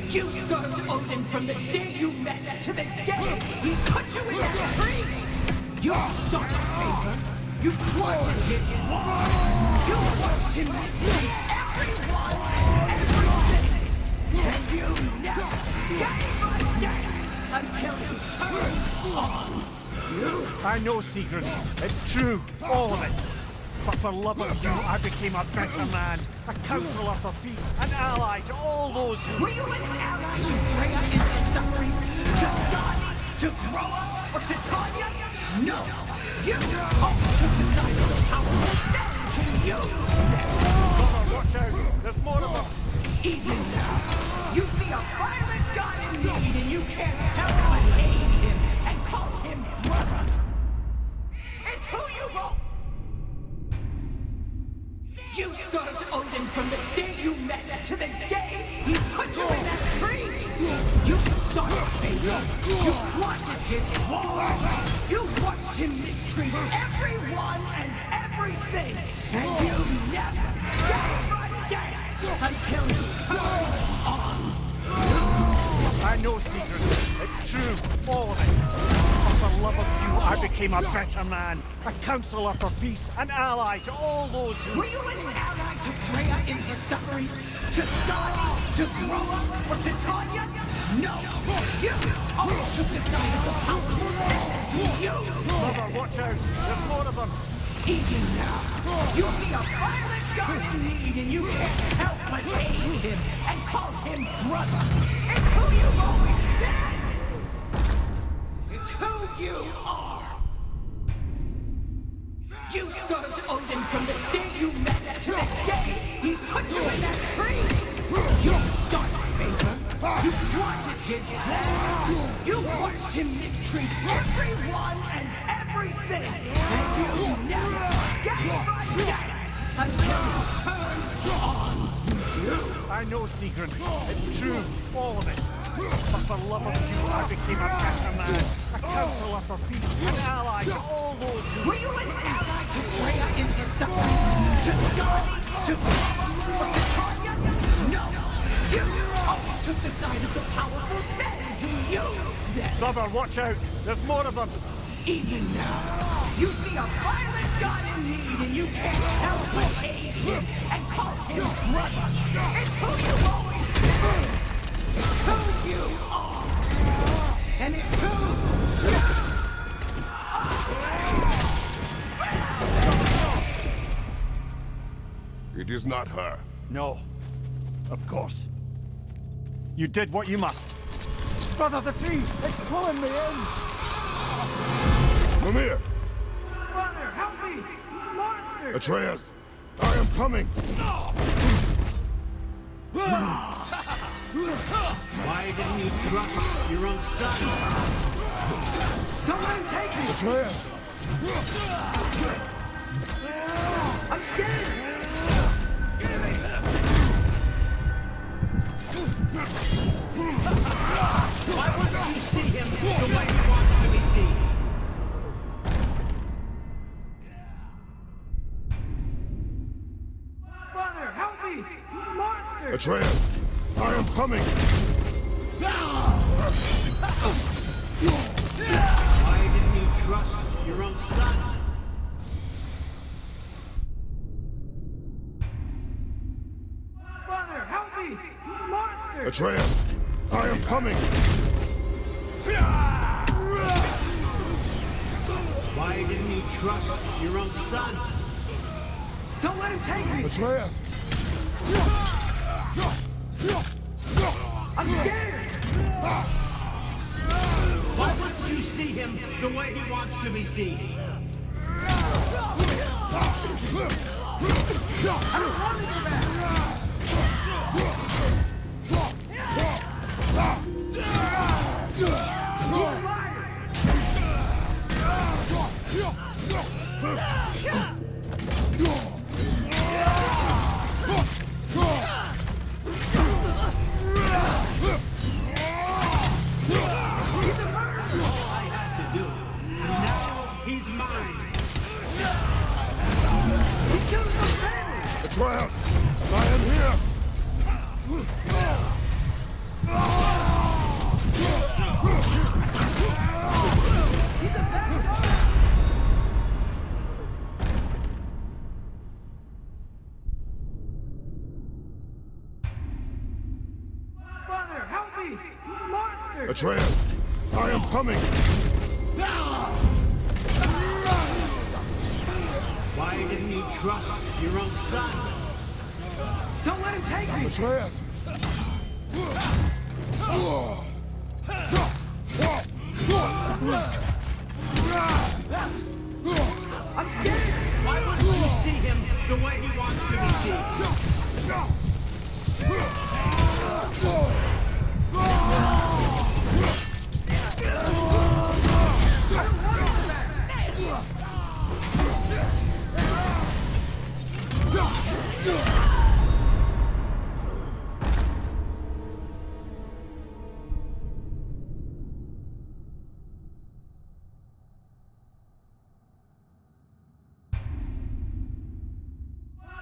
You served Odin from the day you met to the day he put you in that tree! You sought favor! You thwarted his war! You watched him mistreat everyone and everything! And you never gave a damn until he turned on you! I know, Secret. It's true. All of it. But for love of you, I became a better man. A counselor for peace. An ally to all those who... Were you an ally to Freya in his suffering? To Skadi? To Groa? Or to Tanya? No! You always took the side of the powerful then to use them! Brother, watch out. There's more of them. Even now, you see a violent god in need and you can't help but aid him and call him brother! It's who you vote! You served Odin from the day you met to the day he put you in that tree! You sought favor! You wanted his war! You watched him mistreat everyone and everything! And you never gave a damn until he turned on you! I know, Secret. It's true. All of it. But for love of you, I became a better man. A counselor for peace. An ally to all those who... Were you an ally to Freya in her suffering? To Skadi? To Groa? Or to Tanya? No! You always took the side of the powerful then! You! Brother, watch out. There's more of them. Even now, you see a violent god in need and you can't help but aid him and call him brother! It's who you've always been! It's who you are! You served Odin from the day you met to the day he put you in that tree! You sought favor! You wanted his war! You watched him mistreat everyone and everything! And you never gave a damn until he turned on you! I know, Secret. It's true. All of it. But for love of you, I became a better man. A counselor for peace. An ally to all those who... Were you an ally to Freya in her suffering? To Skadi? To Groa? Or to Tanya? No! You always took the side of the powerful then who used them! Brother, watch out. There's more of them. Even now, you see a violent god in need and you can't help but aid him and call him brother! It's who you've always been! It's who you are! And it's who you are! It is not her. No. Of course. You did what you must. Brother, the tree! It's pulling me in! Mimir! Brother, help me! Monster! Atreus! I am coming! Why didn't you drop your own son? Someone take me! Atreus! I'm scared! Why wouldn't you see him the way he wants to be seen? Brother, help me! Monster! Atreus! I am coming! Why didn't you trust your own son? Father, help me! Monster! Atreus, I am coming! Why didn't you trust your own son? Don't let him take me! Atreus! I'm scared! Why wouldn't you see him the way he wants to be seen? I don't want to go back! He's a liar! He's mine. He killed his own family! Atreus, I am here! He's a bad guy! Father, help me! Monster! Atreus, I am coming! Why didn't you trust your own son? Don't let him take me! Atreus! I'm scared! Why wouldn't you see him the way he wants to be seen?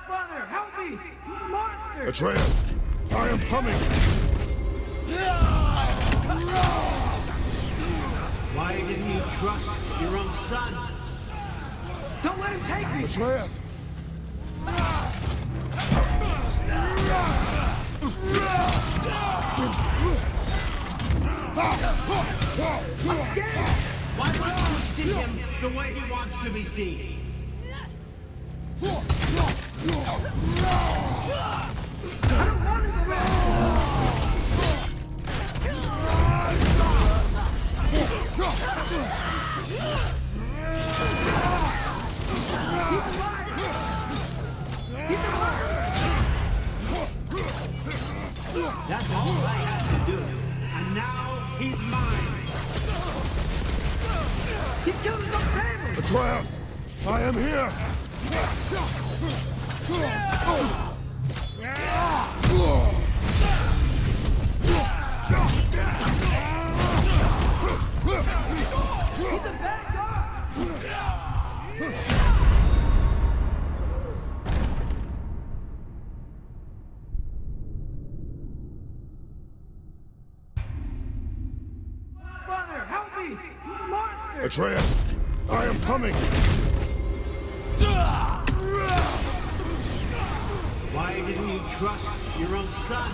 Father, help me! Monster! Atreus, I am coming! Why didn't you trust your own son? Don't let him take me! Atreus! I'm scared! Why wouldn't you see him the way he wants to be seen? I don't want to go back! He's a liar! He's a liar! That's all I had to do. And now he's mine. He killed his own family! Atreus, I am here! He's a bad guy! Father, help me! Monster! Atreus, I am coming! Why didn't you trust your own son?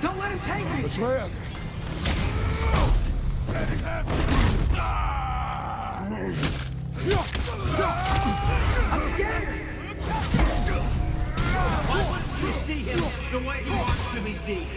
Don't let him take me! Atreus! I'm scared! Why wouldn't you see him the way he wants to be seen?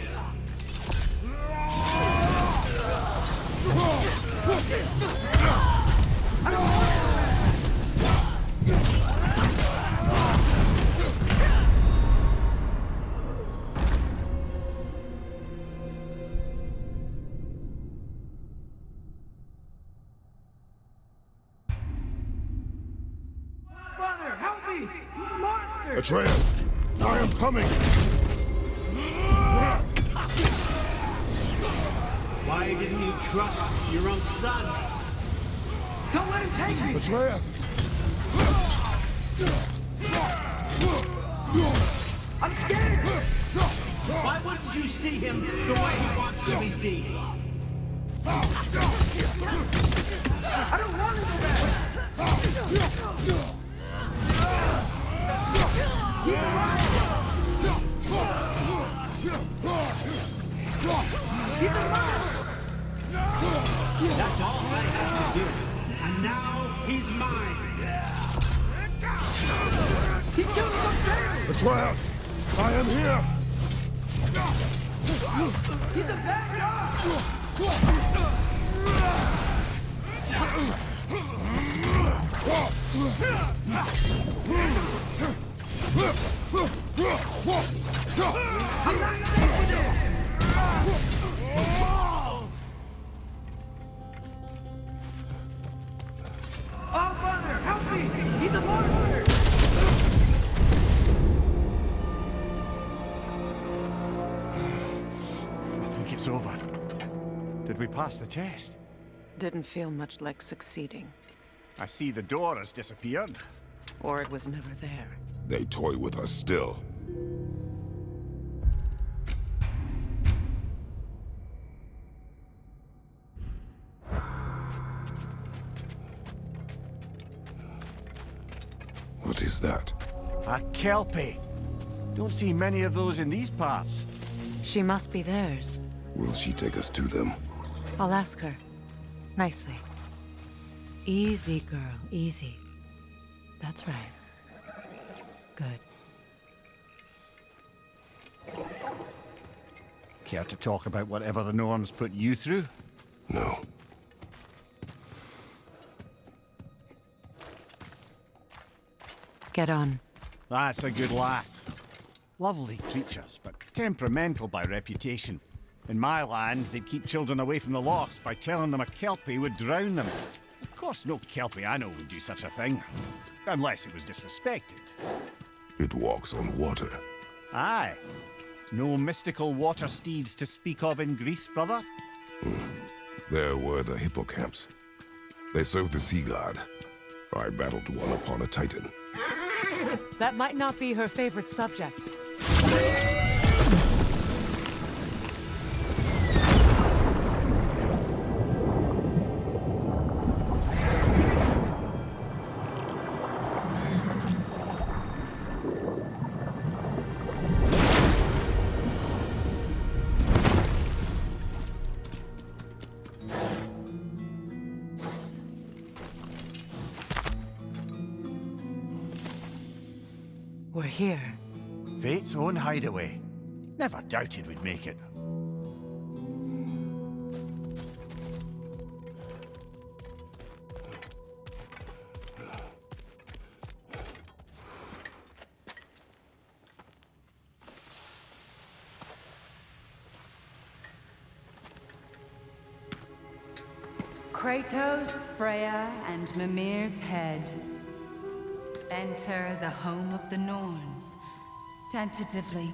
Father, help me! Monster! Atreus, I am coming! Why didn't you trust your own son? Don't let him take me! Atreus! I'm scared! Why wouldn't you see him the way he wants to be seen? I don't want to go back! Keep him alive! Keep him alive! That's all I have to do. And now he's mine. Keep killing them down! Atreus! I am here! He's a bad guy! Oh, Father, help me! He's a monster! I think it's over. Did we pass the test? Didn't feel much like succeeding. I see the door has disappeared. Or it was never there. They toy with us still. What is that? A kelpie. Don't see many of those in these parts. She must be theirs. Will she take us to them? I'll ask her. Nicely. Easy, girl, easy. That's right. Good. Care to talk about whatever the Norns put you through? No. Get on. That's a good lass. Lovely creatures, but temperamental by reputation. In my land, they'd keep children away from the lochs by telling them a kelpie would drown them. Of course, no kelpie I know would do such a thing. Unless it was disrespected. It walks on water. Aye. No mystical water steeds to speak of in Greece, brother? There were the hippocamps. They served the sea god. I battled one upon a titan. That might not be her favorite subject. We're here. Fate's own hideaway. Never doubted we'd make it. Kratos, Freya, and Mimir's head. Enter the home of the Norns, tentatively.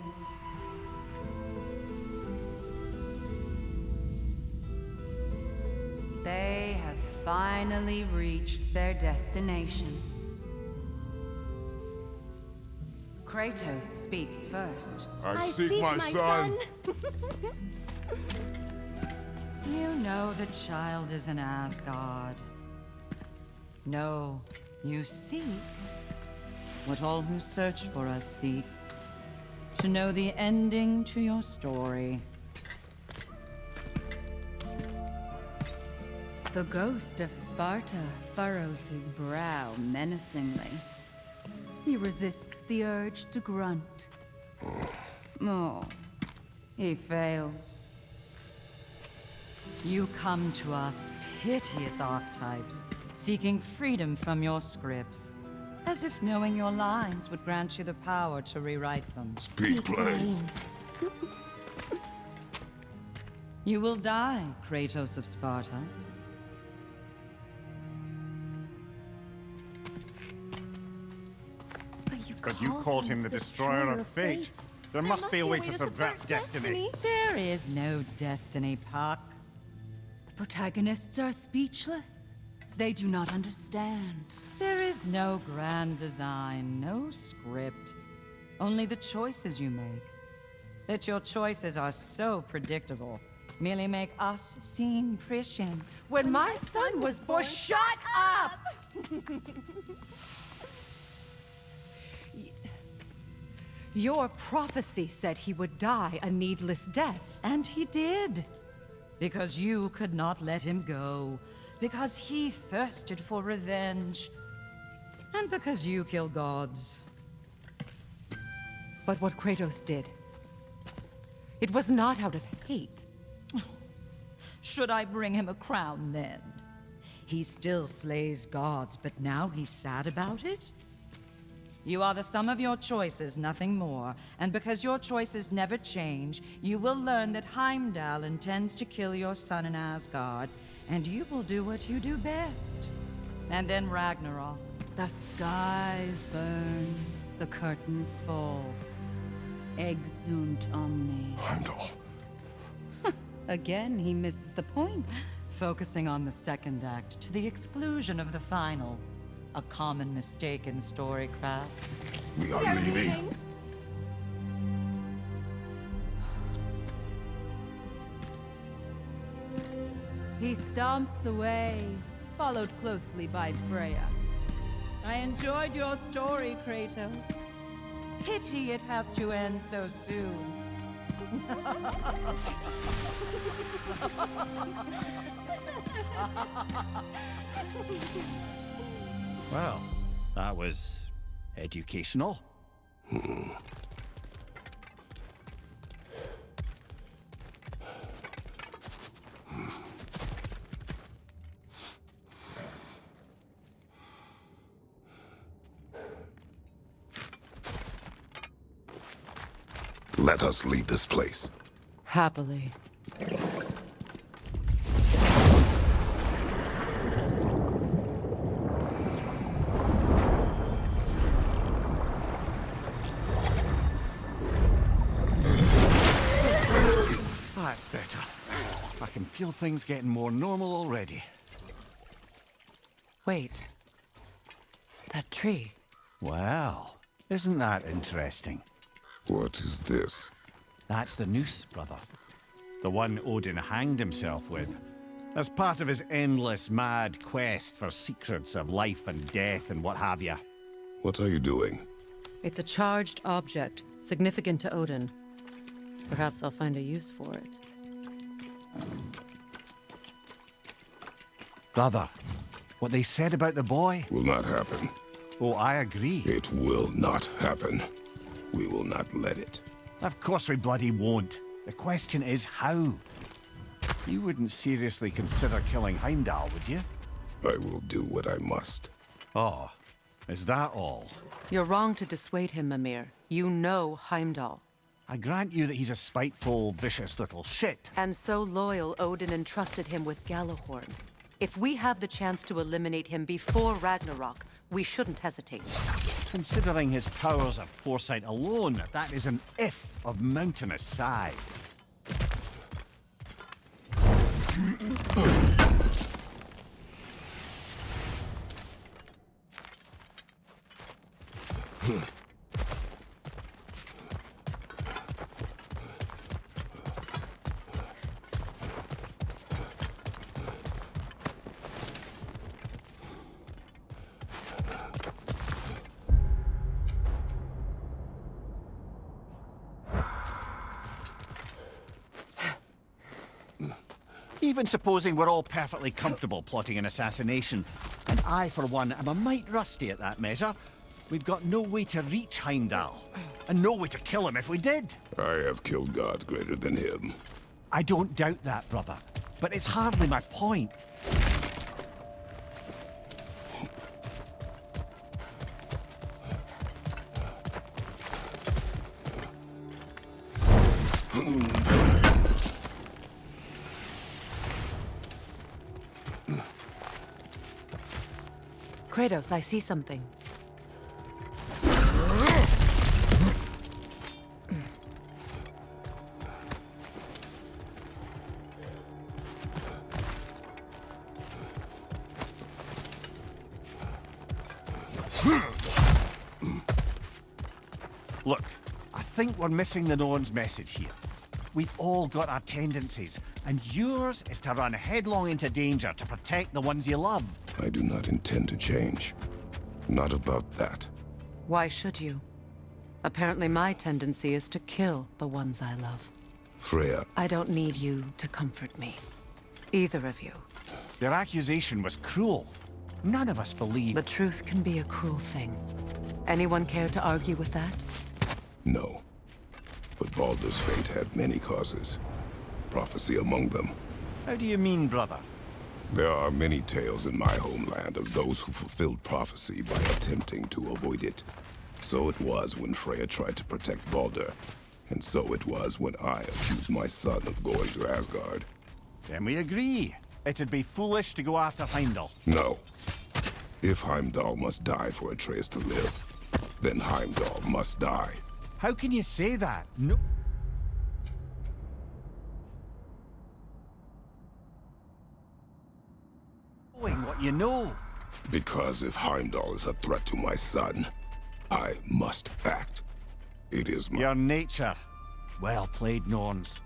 They have finally reached their destination. Kratos speaks first. I seek my son. You know the child is in Asgard. No, you seek what all who search for us seek. To know the ending to your story. The ghost of Sparta furrows his brow menacingly. He resists the urge to grunt. Oh, he fails. You come to us, piteous archetypes, seeking freedom from your scripts. As if knowing your lines would grant you the power to rewrite them. Speak plain. You will die, Kratos of Sparta. But you called him the destroyer of fate. There must be a way to subvert destiny. There is no destiny, Puck. The protagonists are speechless. They do not understand. There is no grand design, no script. Only the choices you make. that your choices are so predictable merely make us seem prescient. When my son was born... Shut up! Your prophecy said he would die a needless death. And he did. Because you could not let him go. Because he thirsted for revenge. And because you kill gods. But what Kratos did, it was not out of hate. Should I bring him a crown then? He still slays gods, but now he's sad about it? You are the sum of your choices, nothing more. And because your choices never change, you will learn that Heimdall intends to kill your son in Asgard, and you will do what you do best. And then Ragnarok. The skies burn, the curtains fall. Exunt omnes. Heimdall. Again, he misses the point. Focusing on the second act to the exclusion of the final. A common mistake in storycraft. We are leaving. He stomps away, followed closely by Freya. I enjoyed your story, Kratos. Pity it has to end so soon. Well, that was educational. Let us leave this place. Happily. That's better. I can feel things getting more normal already. Wait. That tree. Well, isn't that interesting? What is this? That's the noose, brother. The one Odin hanged himself with. As part of his endless, mad quest for secrets of life and death and what have you. What are you doing? It's a charged object, significant to Odin. Perhaps I'll find a use for it. Brother, what they said about the boy? Will not happen. Oh, I agree. It will not happen. We will not let it. Of course we bloody won't. The question is how. You wouldn't seriously consider killing Heimdall, would you? I will do what I must. Oh, is that all? You're wrong to dissuade him, Mimir. You know Heimdall. I grant you that he's a spiteful, vicious little shit. And so loyal, Odin entrusted him with Gjallarhorn. If we have the chance to eliminate him before Ragnarok, we shouldn't hesitate. Considering his powers of foresight alone, that is an if of mountainous size. Even supposing we're all perfectly comfortable plotting an assassination, and I, for one, am a mite rusty at that measure, we've got no way to reach Heimdall, and no way to kill him if we did. I have killed gods greater than him. I don't doubt that, brother, but it's hardly my point. Kratos, I see something. Look, I think we're missing the Norn's message here. We've all got our tendencies, and yours is to run headlong into danger to protect the ones you love. I do not intend to change. Not about that. Why should you? Apparently my tendency is to kill the ones I love. Freya, I don't need you to comfort me. Either of you. Their accusation was cruel. None of us believe... The truth can be a cruel thing. Anyone care to argue with that? no. But Baldur's fate had many causes. Prophecy among them. How do you mean, brother? There are many tales in my homeland of those who fulfilled prophecy by attempting to avoid it. So it was when Freya tried to protect Baldur. And so it was when I accused my son of going to Asgard. Then we agree. It'd be foolish to go after Heimdall. No. If Heimdall must die for Atreus to live, then Heimdall must die. How can you say that? No... Knowing what you know. Because if Heimdall is a threat to my son, I must act. It is my... Your nature. Well played, Norns.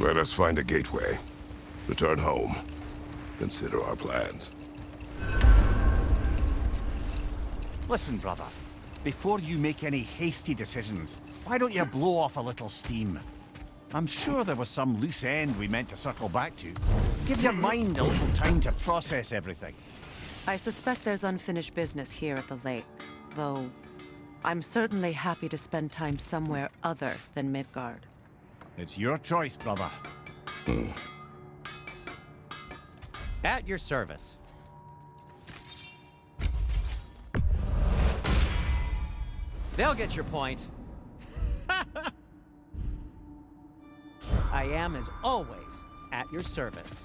Let us find a gateway. Return home. Consider our plans. Listen, brother. Before you make any hasty decisions, why don't you blow off a little steam? I'm sure there was some loose end we meant to circle back to. Give your mind a little time to process everything. I suspect there's unfinished business here at the lake, though I'm certainly happy to spend time somewhere other than Midgard. It's your choice, brother. At your service. They'll get your point. I am, as always, at your service.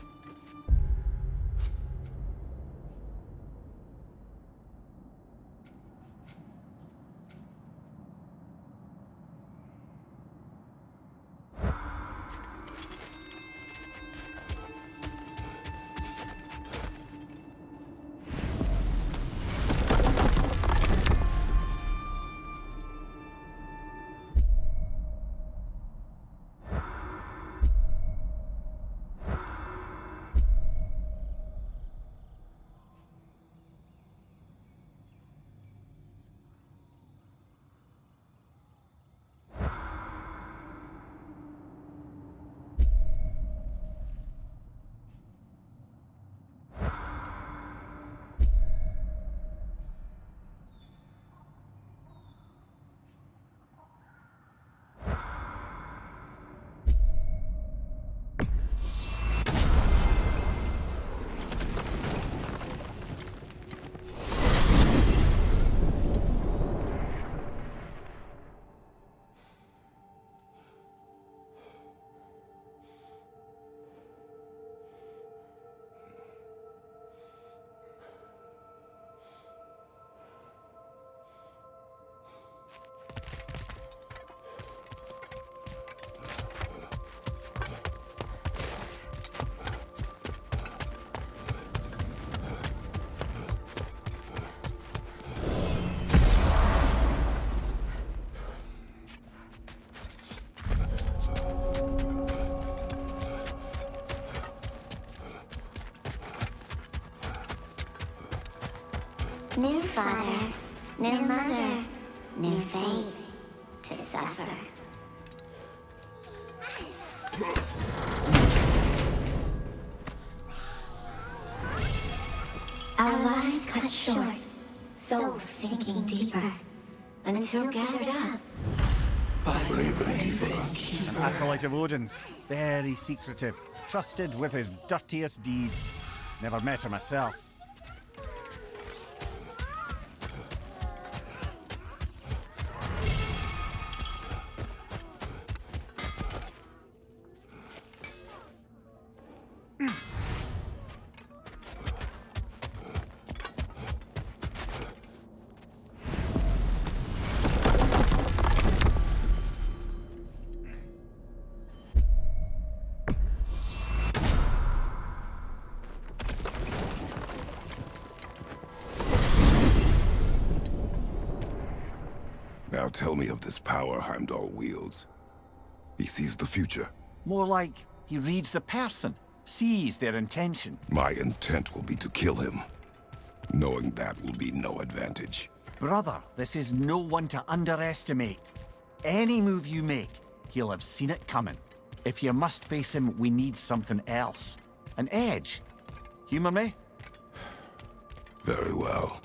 New father, new mother, new fate to suffer. Our lives cut short soul sinking deeper until gathered up. An acolyte of Odin's, very secretive, trusted with his dirtiest deeds. Never met her myself. Now tell me of this power Heimdall wields. He sees the future. More like he reads the person, sees their intention. My intent will be to kill him. Knowing that will be no advantage. Brother, this is no one to underestimate. Any move you make, he'll have seen it coming. If you must face him, we need something else. An edge. Humor me? Very well.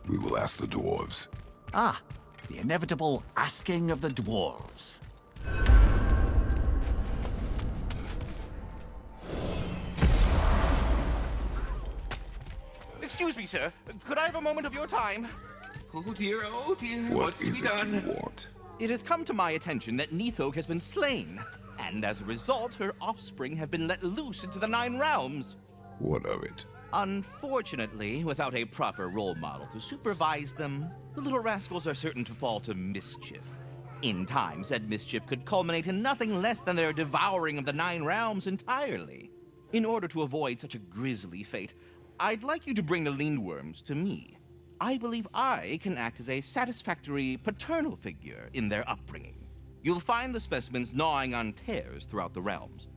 We will ask the dwarves. Ah, the inevitable asking of the dwarves. Excuse me, sir. Could I have a moment of your time? Oh dear, what's to be done? What is it you want? It has come to my attention that Nithog has been slain, and as a result, her offspring have been let loose into the Nine Realms. What of it? Unfortunately, without a proper role model to supervise them, the little rascals are certain to fall to mischief. In time, said mischief could culminate in nothing less than their devouring of the Nine Realms entirely. In order to avoid such a grisly fate, I'd like you to bring the Lindworms to me. I believe I can act as a satisfactory paternal figure in their upbringing. You'll find the specimens gnawing on tears throughout the realms.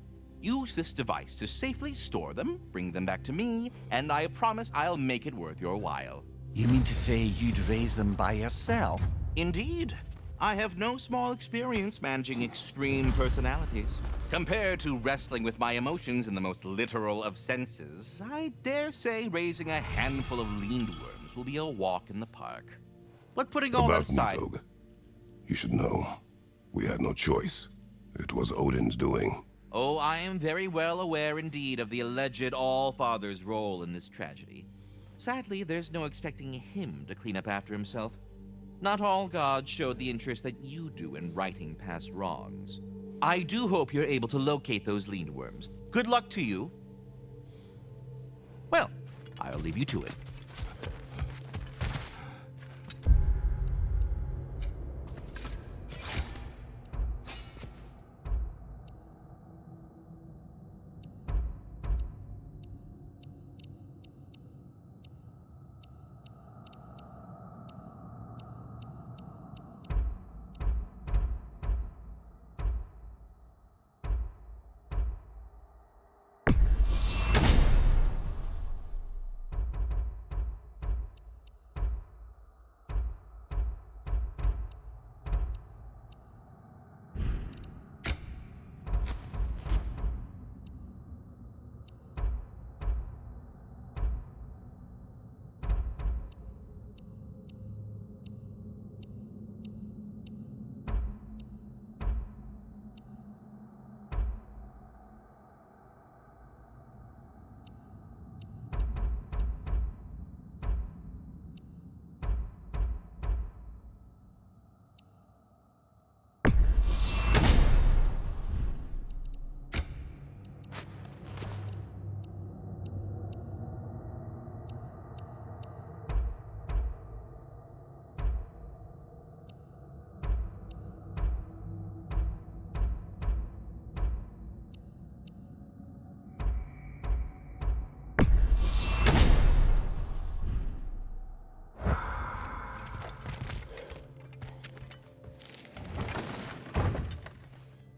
Use this device to safely store them, bring them back to me, and I promise I'll make it worth your while. You mean to say you'd raise them by yourself? Indeed. I have no small experience managing extreme personalities. Compared to wrestling with my emotions in the most literal of senses, I dare say raising a handful of Lindworms will be a walk in the park. But putting all that aside... Nithog, you should know, we had no choice. It was Odin's doing. Oh, I am very well aware indeed of the alleged All-Father's role in this tragedy. Sadly, there's no expecting him to clean up after himself. Not all gods showed the interest that you do in righting past wrongs. I do hope you're able to locate those Lindworms. Good luck to you. Well, I'll leave you to it.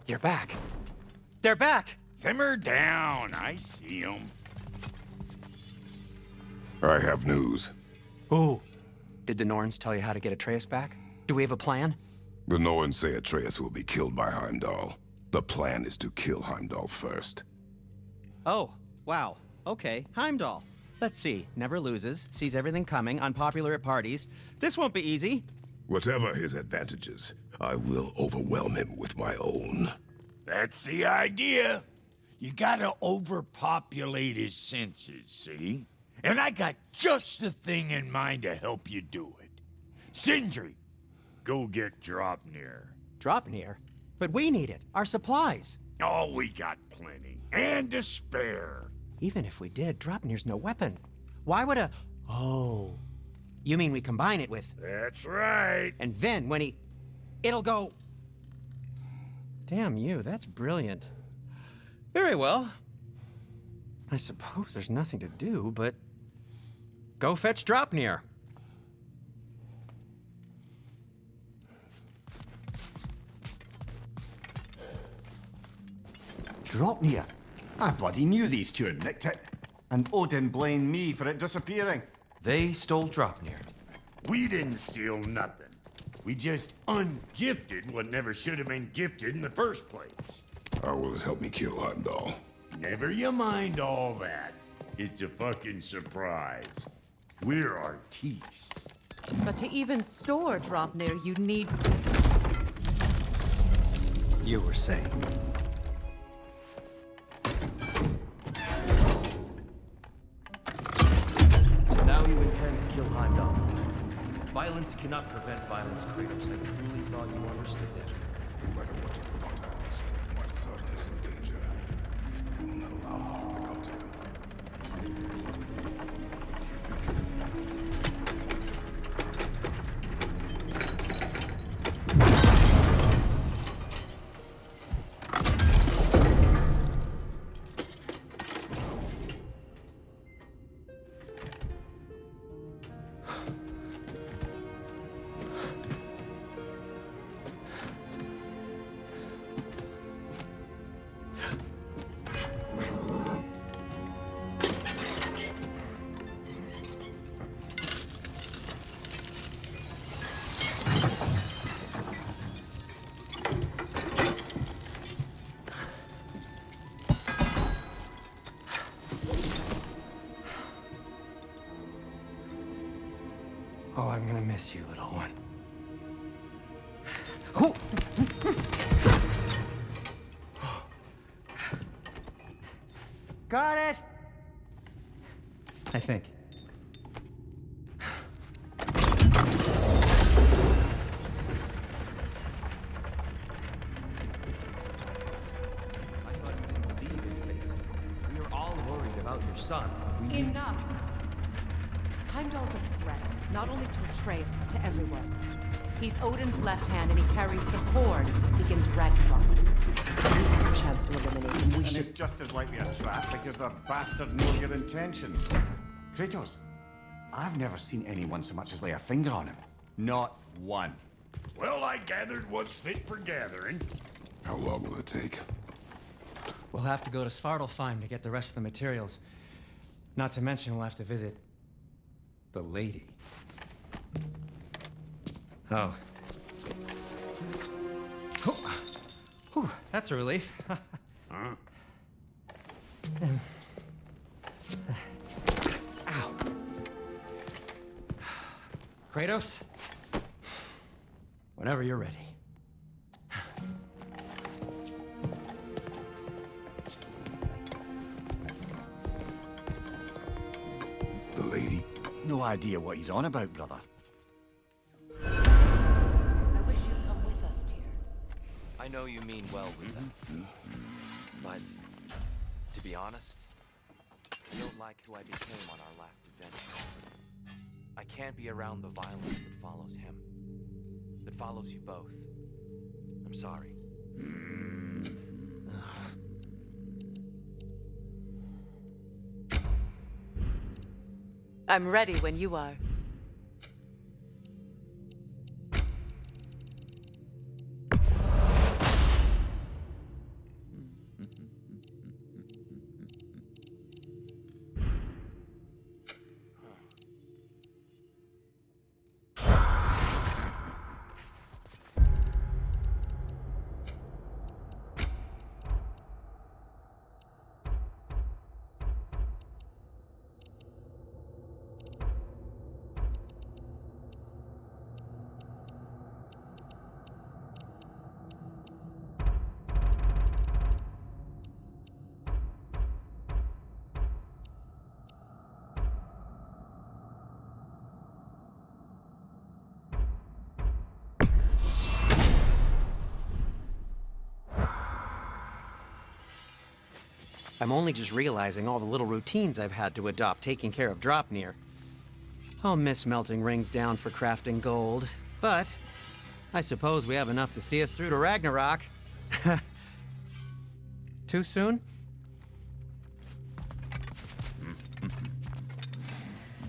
You're back. They're back! Simmer down. I see them. I have news. Oh. Did the Norns tell you how to get Atreus back? Do we have a plan? The Norns say Atreus will be killed by Heimdall. The plan is to kill Heimdall first. Oh, wow. Okay, Heimdall. Let's see. Never loses, sees everything coming, unpopular at parties. This won't be easy. Whatever his advantages, I will overwhelm him with my own. That's the idea. You gotta overpopulate his senses, see? And I got just the thing in mind to help you do it. Sindri, go get Dropnir. Dropnir? But we need it. Our supplies. Oh, we got plenty. And to spare. Even if we did, Dropnir's no weapon. Why would a... Oh. You mean we combine it with... That's right. And then when he... It'll go... Damn you, that's brilliant. Very well. I suppose there's nothing to do, but... Go fetch Dropnir. Dropnir? I bloody knew these two had nicked it. And Odin blamed me for it disappearing. They stole Dropnir. We didn't steal nothing. We just ungifted what never should have been gifted in the first place. How will it help me kill Heimdall? Never you mind all that. It's a fucking surprise. We're artistes. But to even store Dropnir, you need... You were saying. Now you intend to kill Heimdall. Violence cannot prevent violence, Kratos. I truly thought you understood that. No matter what you thought I understood, my son is in danger. You will not allow harm to come to him. Oh, I'm gonna miss you, little one. Got it! I think. I thought you didn't believe in fate. We were all worried about your son. Enough! Heimdall's a threat, not only to Atreus, but to everyone. He's Odin's left hand, and he carries the cord that begins Ragnarok. If we have a chance to eliminate him, we should... It's just as likely a trap because the bastard knows your intentions. Kratos, I've never seen anyone so much as lay a finger on him. Not one. Well, I gathered what's fit for gathering. How long will it take? We'll have to go to Svartalfheim to get the rest of the materials. Not to mention we'll have to visit... the lady. Oh. Whew, that's a relief. Huh? Ow. Kratos? Whenever you're ready. The lady? No idea what he's on about, brother. I wish you'd come with us, dear. I know you mean well, Rita. But, to be honest, I don't like who I became on our last adventure. I can't be around the violence that follows him. That follows you both. I'm sorry. I'm ready when you are. I'm only just realizing all the little routines I've had to adopt taking care of Dropnir. I'll miss melting rings down for crafting gold, but I suppose we have enough to see us through to Ragnarok. Too soon?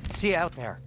See you out there.